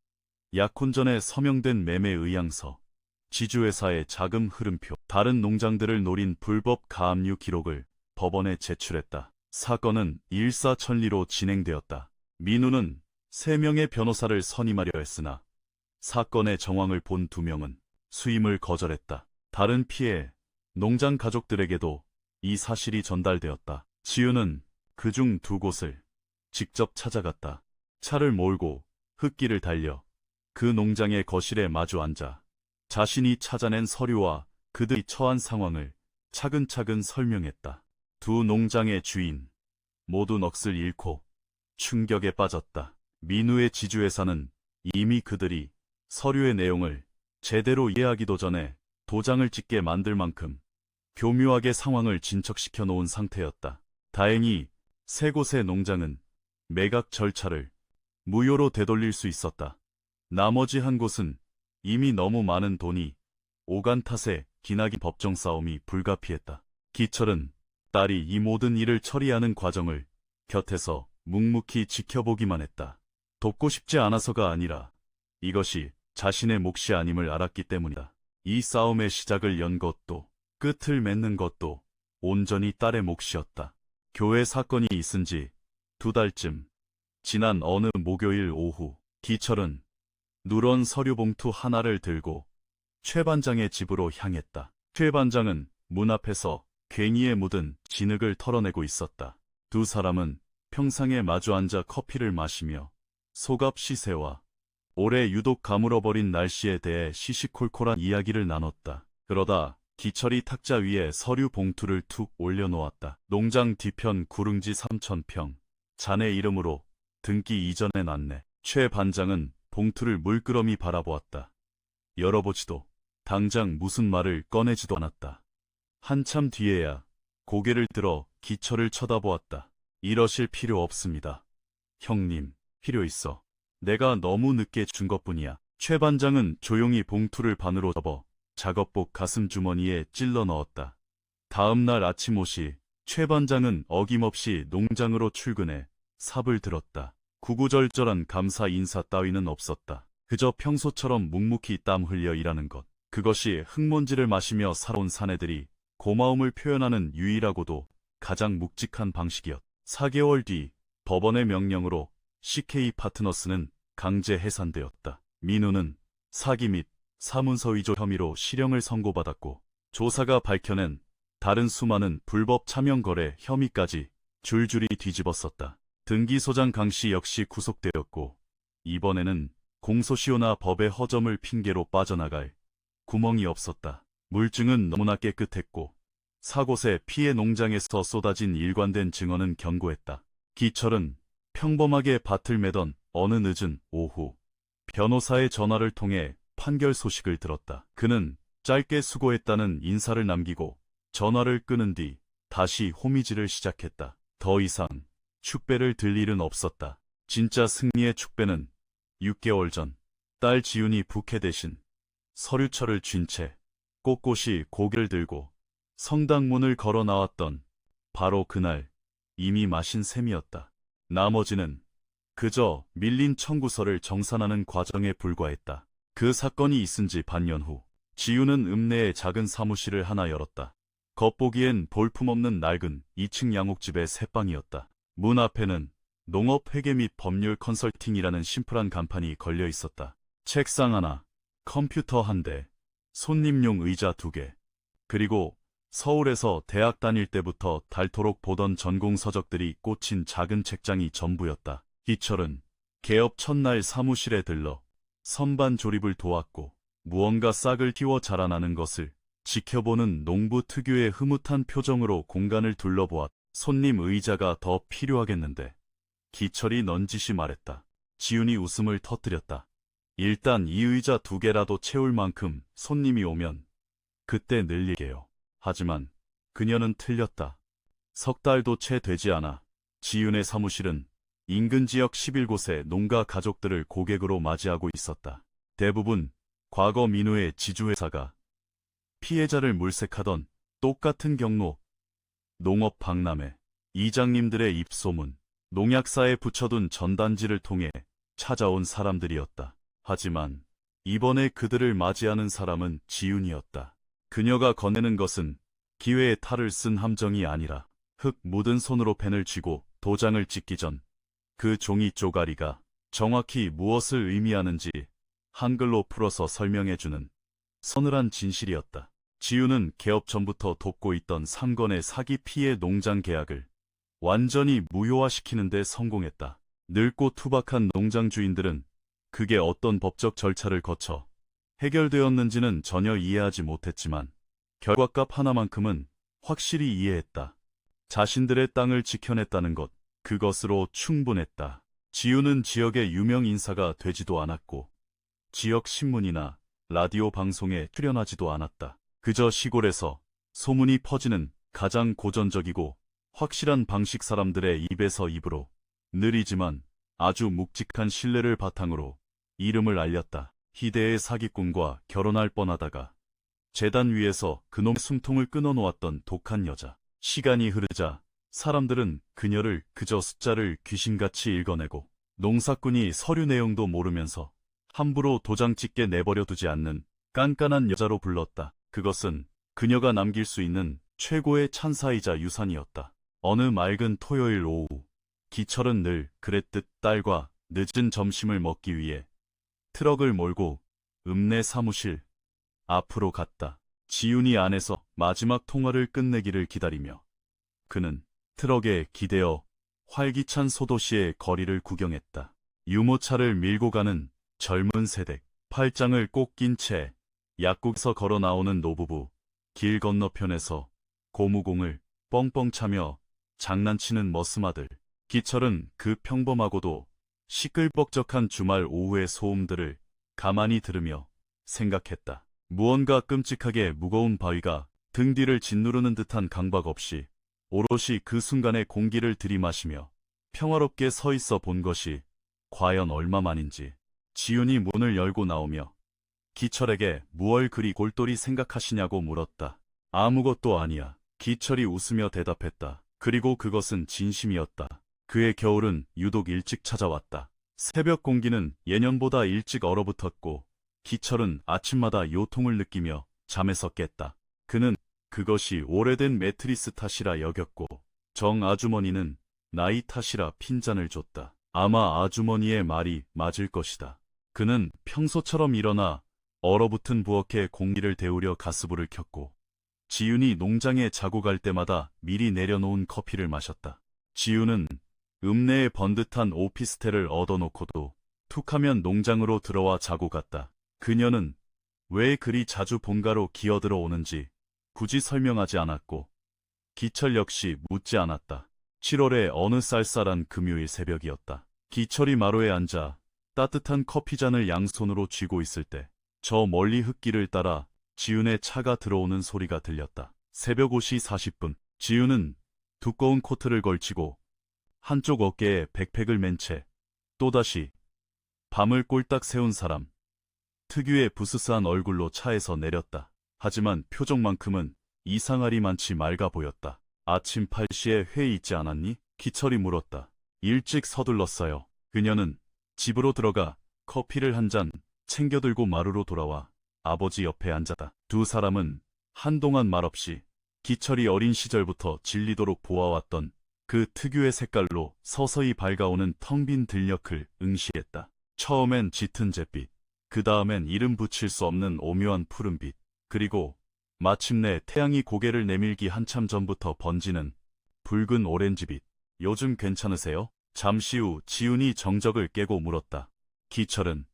약혼전에 서명된 매매 의향서, 지주회사의 자금 흐름표, 다른 농장들을 노린 불법 가압류 기록을 법원에 제출했다. 사건은 일사천리로 진행되었다. 민우는 3명의 변호사를 선임하려 했으나 사건의 정황을 본 2명은 수임을 거절했다. 다른 피해, 농장 가족들에게도 이 사실이 전달되었다. 지훈은 그중 2곳을 직접 찾아갔다. 차를 몰고 흙길을 달려 그 농장의 거실에 마주 앉아 자신이 찾아낸 서류와 그들이 처한 상황을 차근차근 설명했다. 2 농장의 주인 모두 넋을 잃고 충격에 빠졌다. 민우의 지주회사는 이미 그들이 서류의 내용을 제대로 이해하기도 전에 도장을 찍게 만들 만큼 교묘하게 상황을 진척시켜 놓은 상태였다. 다행히 3곳의 농장은 매각 절차를 무효로 되돌릴 수 있었다. 나머지 한 곳은 이미 너무 많은 돈이 오간 탓에 기나긴 법정 싸움이 불가피했다. 기철은 딸이 이 모든 일을 처리하는 과정을 곁에서 묵묵히 지켜보기만 했다. 돕고 싶지 않아서가 아니라 이것이 자신의 몫이 아님을 알았기 때문이다. 이 싸움의 시작을 연 것도 끝을 맺는 것도 온전히 딸의 몫이었다. 교회 사건이 있은 지 2달쯤 지난 어느 목요일 오후 기철은 누런 서류 봉투 하나를 들고 최 반장의 집으로 향했다. 최 반장은 문 앞에서 괭이에 묻은 진흙을 털어내고 있었다. 2 사람은 평상에 마주 앉아 커피를 마시며 소갑 시세와 올해 유독 가물어버린 날씨에 대해 시시콜콜한 이야기를 나눴다. 그러다 기철이 탁자 위에 서류 봉투를 툭 올려놓았다. 농장 뒤편 구릉지 3000평. 자네 이름으로 등기 이전에 놨네. 최 반장은 봉투를 물끄러미 바라보았다. 열어보지도 당장 무슨 말을 꺼내지도 않았다. 한참 뒤에야 고개를 들어 기철을 쳐다보았다. 이러실 필요 없습니다. 형님, 필요 있어. 내가 너무 늦게 준 것뿐이야. 최 반장은 조용히 봉투를 반으로 접어 작업복 가슴 주머니에 찔러 넣었다. 다음 날 아침 옷이 최 반장은 어김없이 농장으로 출근해 삽을 들었다. 구구절절한 감사 인사 따위는 없었다. 그저 평소처럼 묵묵히 땀 흘려 일하는 것. 그것이 흙먼지를 마시며 살아온 사내들이 고마움을 표현하는 유일하고도 가장 묵직한 방식이었다. 4개월 뒤 법원의 명령으로 CK 파트너스는 강제 해산되었다. 민우는 사기 및 사문서 위조 혐의로 실형을 선고받았고 조사가 밝혀낸 다른 수많은 불법 차명 거래 혐의까지 줄줄이 뒤집었었다. 등기소장 강씨 역시 구속되었고 이번에는 공소시효나 법의 허점을 핑계로 빠져나갈 구멍이 없었다. 물증은 너무나 깨끗했고 4곳의 피해 농장에서 쏟아진 일관된 증언은 견고했다. 기철은 평범하게 밭을 매던 어느 늦은 오후 변호사의 전화를 통해 판결 소식을 들었다. 그는 짧게 수고했다는 인사를 남기고 전화를 끊은 뒤 다시 호미질을 시작했다. 더 이상 축배를 들 일은 없었다. 진짜 승리의 축배는 6개월 전 딸 지훈이 부캐 대신 서류철을 쥔 채 꼿꼿이 고개를 들고 성당문을 걸어 나왔던 바로 그날 이미 마신 셈이었다. 나머지는 그저 밀린 청구서를 정산하는 과정에 불과했다. 그 사건이 있은 지 반년 후 지우는 읍내에 작은 사무실을 하나 열었다. 겉보기엔 볼품없는 낡은 2층 양옥집의 새방이었다. 문 앞에는 농업회계 및 법률 컨설팅이라는 심플한 간판이 걸려 있었다. 책상 하나, 컴퓨터 한 대, 손님용 의자 2개, 그리고 서울에서 대학 다닐 때부터 닳도록 보던 전공 서적들이 꽂힌 작은 책장이 전부였다. 기철은 개업 첫날 사무실에 들러 선반 조립을 도왔고 무언가 싹을 틔워 자라나는 것을 지켜보는 농부 특유의 흐뭇한 표정으로 공간을 둘러보았다. 손님 의자가 더 필요하겠는데. 기철이 넌지시 말했다. 지훈이 웃음을 터뜨렸다. 일단 이 의자 2개라도 채울 만큼 손님이 오면 그때 늘릴게요. 하지만 그녀는 틀렸다. 석 달도 채 되지 않아 지훈의 사무실은 인근 지역 11곳의 농가 가족들을 고객으로 맞이하고 있었다. 대부분 과거 민우의 지주회사가 피해자를 물색하던 똑같은 경로, 농업 박람회, 이장님들의 입소문, 농약사에 붙여둔 전단지를 통해 찾아온 사람들이었다. 하지만 이번에 그들을 맞이하는 사람은 지훈이었다. 그녀가 건네는 것은 기회의 탈을 쓴 함정이 아니라 흙 묻은 손으로 펜을 쥐고 도장을 찍기 전 그 종이 쪼가리가 정확히 무엇을 의미하는지 한글로 풀어서 설명해주는 서늘한 진실이었다. 지훈은 개업 전부터 돕고 있던 3건의 사기 피해 농장 계약을 완전히 무효화시키는 데 성공했다. 늙고 투박한 농장 주인들은 그게 어떤 법적 절차를 거쳐 해결되었는지는 전혀 이해하지 못했지만 결과값 하나만큼은 확실히 이해했다. 자신들의 땅을 지켜냈다는 것, 그것으로 충분했다. 지훈은 지역의 유명 인사가 되지도 않았고 지역 신문이나 라디오 방송에 출연하지도 않았다. 그저 시골에서 소문이 퍼지는 가장 고전적이고 확실한 방식 사람들의 입에서 입으로 느리지만 아주 묵직한 신뢰를 바탕으로 이름을 알렸다. 희대의 사기꾼과 결혼할 뻔하다가 재단 위에서 그놈 숨통을 끊어놓았던 독한 여자. 시간이 흐르자 사람들은 그녀를 그저 숫자를 귀신같이 읽어내고 농사꾼이 서류 내용도 모르면서 함부로 도장 찍게 내버려 두지 않는 깐깐한 여자로 불렀다. 그것은 그녀가 남길 수 있는 최고의 찬사이자 유산이었다. 어느 맑은 토요일 오후, 기철은 늘 그랬듯 딸과 늦은 점심을 먹기 위해 트럭을 몰고 읍내 사무실 앞으로 갔다. 지훈이 안에서 마지막 통화를 끝내기를 기다리며 그는 트럭에 기대어 활기찬 소도시의 거리를 구경했다. 유모차를 밀고 가는 젊은 세댁, 팔짱을 꼭 낀 채 약국에서 걸어 나오는 노부부, 길 건너편에서 고무공을 뻥뻥 차며 장난치는 머스마들. 기철은 그 평범하고도 시끌벅적한 주말 오후의 소음들을 가만히 들으며 생각했다. 무언가 끔찍하게 무거운 바위가 등 뒤를 짓누르는 듯한 강박 없이 오롯이 그 순간의 공기를 들이마시며 평화롭게 서 있어 본 것이 과연 얼마만인지. 지훈이 문을 열고 나오며 기철에게 무얼 그리 골똘히 생각하시냐고 물었다. 아무것도 아니야. 기철이 웃으며 대답했다. 그리고 그것은 진심이었다. 그의 겨울은 유독 일찍 찾아왔다. 새벽 공기는 예년보다 일찍 얼어붙었고 기철은 아침마다 요통을 느끼며 잠에서 깼다. 그는 그것이 오래된 매트리스 탓이라 여겼고 정 아주머니는 나이 탓이라 핀잔을 줬다. 아마 아주머니의 말이 맞을 것이다. 그는 평소처럼 일어나 얼어붙은 부엌에 공기를 데우려 가스불을 켰고 지훈이 농장에 자고 갈 때마다 미리 내려놓은 커피를 마셨다. 지훈은 읍내에 번듯한 오피스텔을 얻어놓고도 툭하면 농장으로 들어와 자고 갔다. 그녀는 왜 그리 자주 본가로 기어들어 오는지 굳이 설명하지 않았고 기철 역시 묻지 않았다. 7월의 어느 쌀쌀한 금요일 새벽이었다. 기철이 마루에 앉아 따뜻한 커피잔을 양손으로 쥐고 있을 때 저 멀리 흙길을 따라 지훈의 차가 들어오는 소리가 들렸다. 새벽 5시 40분, 지훈은 두꺼운 코트를 걸치고 한쪽 어깨에 백팩을 맨 채 또다시 밤을 꼴딱 새운 사람, 특유의 부스스한 얼굴로 차에서 내렸다. 하지만 표정만큼은 이상하리만치 맑아 보였다. 아침 8시에 회의 있지 않았니? 기철이 물었다. 일찍 서둘렀어요. 그녀는 집으로 들어가 커피를 한 잔 챙겨들고 마루로 돌아와 아버지 옆에 앉았다. 두 사람은 한동안 말없이 기철이 어린 시절부터 질리도록 보아왔던 그 특유의 색깔로 서서히 밝아오는 텅 빈 들녘을 응시했다. 처음엔 짙은 잿빛, 그 다음엔 이름 붙일 수 없는 오묘한 푸른빛, 그리고 마침내 태양이 고개를 내밀기 한참 전부터 번지는 붉은 오렌지빛. 요즘 괜찮으세요? 잠시 후 지훈이 정적을 깨고 물었다. 기철은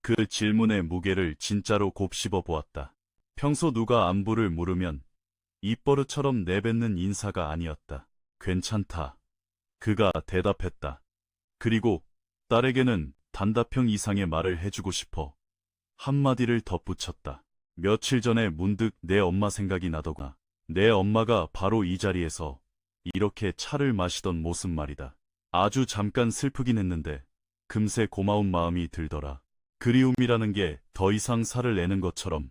그 질문의 무게를 진짜로 곱씹어 보았다. 평소 누가 안부를 물으면 입버릇처럼 내뱉는 인사가 아니었다. 괜찮다. 그가 대답했다. 그리고 딸에게는 단답형 이상의 말을 해주고 싶어 한마디를 덧붙였다. 며칠 전에 문득 내 엄마 생각이 나더구나. 내 엄마가 바로 이 자리에서 이렇게 차를 마시던 모습 말이다. 아주 잠깐 슬프긴 했는데 금세 고마운 마음이 들더라. 그리움이라는 게 더 이상 살을 내는 것처럼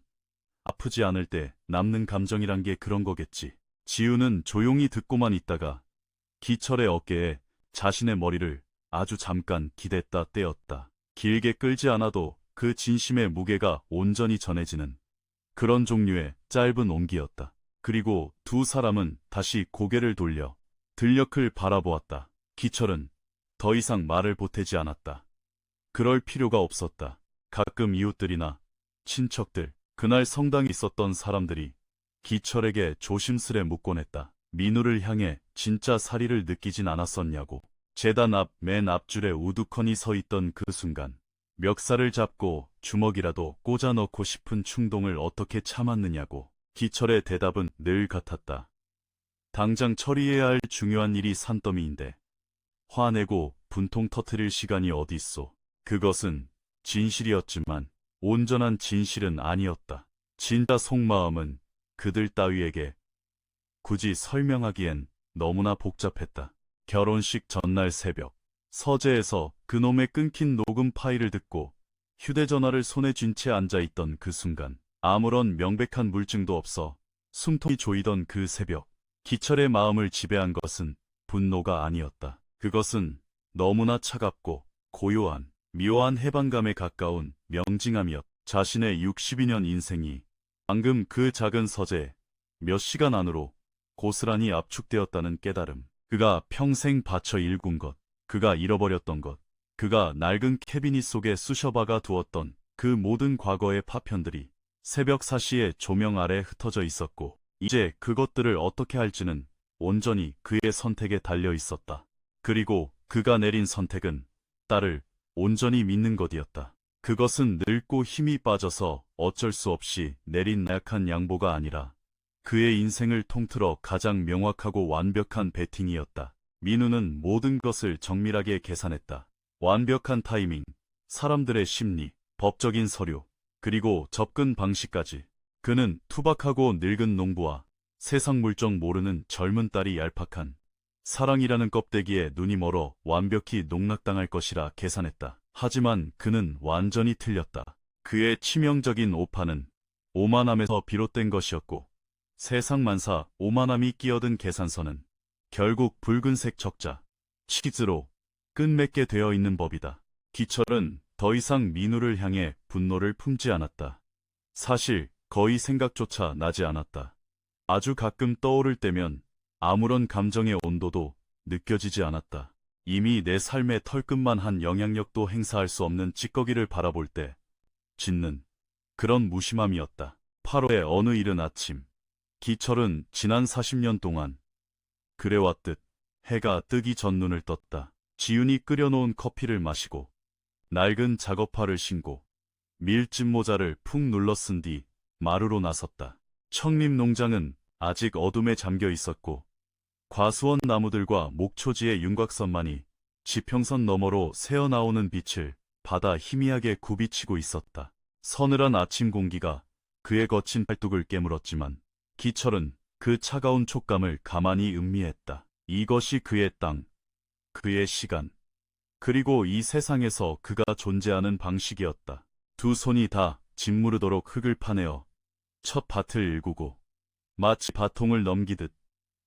아프지 않을 때 남는 감정이란 게 그런 거겠지. 지우는 조용히 듣고만 있다가 기철의 어깨에 자신의 머리를 아주 잠깐 기댔다 떼었다. 길게 끌지 않아도 그 진심의 무게가 온전히 전해지는 그런 종류의 짧은 온기였다. 그리고 두 사람은 다시 고개를 돌려 들녘을 바라보았다. 기철은 더 이상 말을 보태지 않았다. 그럴 필요가 없었다. 가끔 이웃들이나 친척들, 그날 성당에 있었던 사람들이 기철에게 조심스레 묻곤 했다. 민우를 향해 진짜 사리를 느끼진 않았었냐고. 제단 앞 맨 앞줄에 우두커니 서 있던 그 순간 멱살을 잡고 주먹이라도 꽂아 넣고 싶은 충동을 어떻게 참았느냐고. 기철의 대답은 늘 같았다. 당장 처리해야 할 중요한 일이 산더미인데 화내고 분통 터뜨릴 시간이 어디 있어. 그것은 진실이었지만 온전한 진실은 아니었다. 진짜 속마음은 그들 따위에게 굳이 설명하기엔 너무나 복잡했다. 결혼식 전날 새벽, 서재에서 그놈의 끊긴 녹음 파일을 듣고 휴대전화를 손에 쥔 채 앉아있던 그 순간, 아무런 명백한 물증도 없어 숨통이 조이던 그 새벽, 기철의 마음을 지배한 것은 분노가 아니었다. 그것은 너무나 차갑고 고요한 묘한 해방감에 가까운 명징함이었다. 자신의 62년 인생이 방금 그 작은 서재 몇 시간 안으로 고스란히 압축되었다는 깨달음. 그가 평생 바쳐 일군 것, 그가 잃어버렸던 것, 그가 낡은 캐비닛 속에 쑤셔박아 두었던 그 모든 과거의 파편들이 새벽 4시의 조명 아래 흩어져 있었고, 이제 그것들을 어떻게 할지는 온전히 그의 선택에 달려 있었다. 그리고 그가 내린 선택은 딸을 온전히 믿는 것이었다. 그것은 늙고 힘이 빠져서 어쩔 수 없이 내린 나약한 양보가 아니라 그의 인생을 통틀어 가장 명확하고 완벽한 베팅이었다. 민우는 모든 것을 정밀하게 계산했다. 완벽한 타이밍, 사람들의 심리, 법적인 서류, 그리고 접근 방식까지. 그는 투박하고 늙은 농부와 세상 물정 모르는 젊은 딸이 얄팍한 사랑이라는 껍데기에 눈이 멀어 완벽히 농락당할 것이라 계산했다. 하지만 그는 완전히 틀렸다. 그의 치명적인 오판은 오만함에서 비롯된 것이었고, 세상 만사 오만함이 끼어든 계산서는 결국 붉은색 적자, 치즈로 끝맺게 되어 있는 법이다. 기철은 더 이상 민우를 향해 분노를 품지 않았다. 사실 거의 생각조차 나지 않았다. 아주 가끔 떠오를 때면 아무런 감정의 온도도 느껴지지 않았다. 이미 내 삶의 털끝만 한 영향력도 행사할 수 없는 찌꺼기를 바라볼 때 짓는 그런 무심함이었다. 8월의 어느 이른 아침, 기철은 지난 40년 동안 그래왔듯 해가 뜨기 전 눈을 떴다. 지훈이 끓여놓은 커피를 마시고 낡은 작업화를 신고 밀짚 모자를 푹 눌러 쓴 뒤 마루로 나섰다. 청림 농장은 아직 어둠에 잠겨 있었고, 과수원 나무들과 목초지의 윤곽선만이 지평선 너머로 새어나오는 빛을 받아 희미하게 굽이치고 있었다. 서늘한 아침 공기가 그의 거친 팔뚝을 깨물었지만 기철은 그 차가운 촉감을 가만히 음미했다. 이것이 그의 땅, 그의 시간, 그리고 이 세상에서 그가 존재하는 방식이었다. 두 손이 다 짓무르도록 흙을 파내어 첫 밭을 일구고 마치 바통을 넘기듯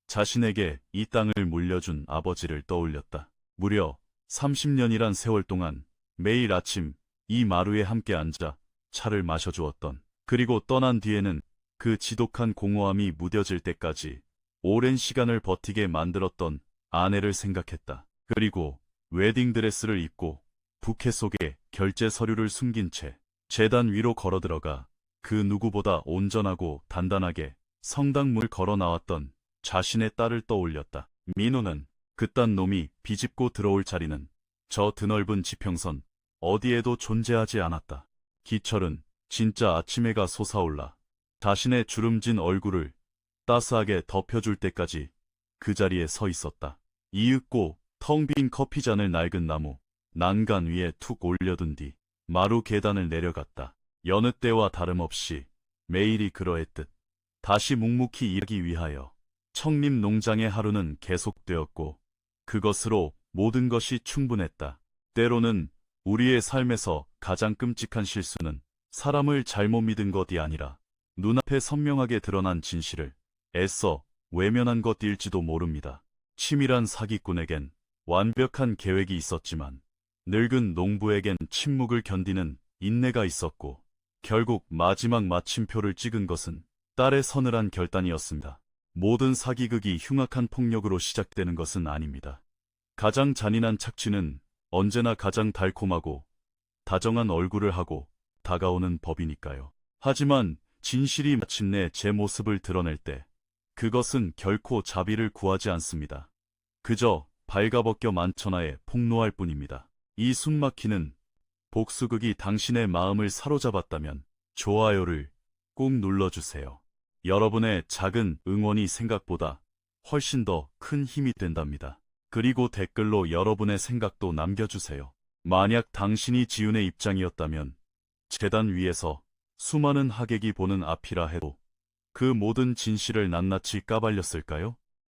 자신에게 이 땅을 물려준 아버지를 떠올렸다. 무려 30년이란 세월 동안 매일 아침 이 마루에 함께 앉아 차를 마셔주었던, 그리고 떠난 뒤에는 그 지독한 공허함이 무뎌질 때까지 오랜 시간을 버티게 만들었던 아내를 생각했다. 그리고 웨딩드레스를 입고 부케 속에 결제 서류를 숨긴 채 제단 위로 걸어들어가 그 누구보다 온전하고 단단하게 성당 문을 걸어 나왔던 자신의 딸을 떠올렸다. 민호는 그딴 놈이 비집고 들어올 자리는 저 드넓은 지평선 어디에도 존재하지 않았다. 기철은 진짜 아침해가 솟아올라 자신의 주름진 얼굴을 따스하게 덮여줄 때까지 그 자리에 서 있었다. 이윽고 텅 빈 커피잔을 낡은 나무 난간 위에 툭 올려둔 뒤 마루 계단을 내려갔다. 여느 때와 다름없이 매일이 그러했듯 다시 묵묵히 일하기 위하여 청림 농장의 하루는 계속되었고 그것으로 모든 것이 충분했다. 때로는 우리의 삶에서 가장 끔찍한 실수는 사람을 잘못 믿은 것이 아니라 눈앞에 선명하게 드러난 진실을 애써 외면한 것일지도 모릅니다. 치밀한 사기꾼에겐 완벽한 계획이 있었지만 늙은 농부에겐 침묵을 견디는 인내가 있었고 결국 마지막 마침표를 찍은 것은 딸의 서늘한 결단이었습니다. 모든 사기극이 흉악한 폭력으로 시작되는 것은 아닙니다. 가장 잔인한 착취는 언제나 가장 달콤하고 다정한 얼굴을 하고 다가오는 법이니까요. 하지만 진실이 마침내 제 모습을 드러낼 때 그것은 결코 자비를 구하지 않습니다. 그저 발가벗겨 만천하에 폭로할 뿐입니다. 이 숨막히는 복수극이 당신의 마음을 사로잡았다면 좋아요를 꼭 눌러주세요. 여러분의 작은 응원이 생각보다 훨씬 더 큰 힘이 된답니다. 그리고 댓글로 여러분의 생각도 남겨주세요. 만약 당신이 지훈의 입장이었다면 재단 위에서 수많은 하객이 보는 앞이라 해도 그 모든 진실을 낱낱이 까발렸을까요?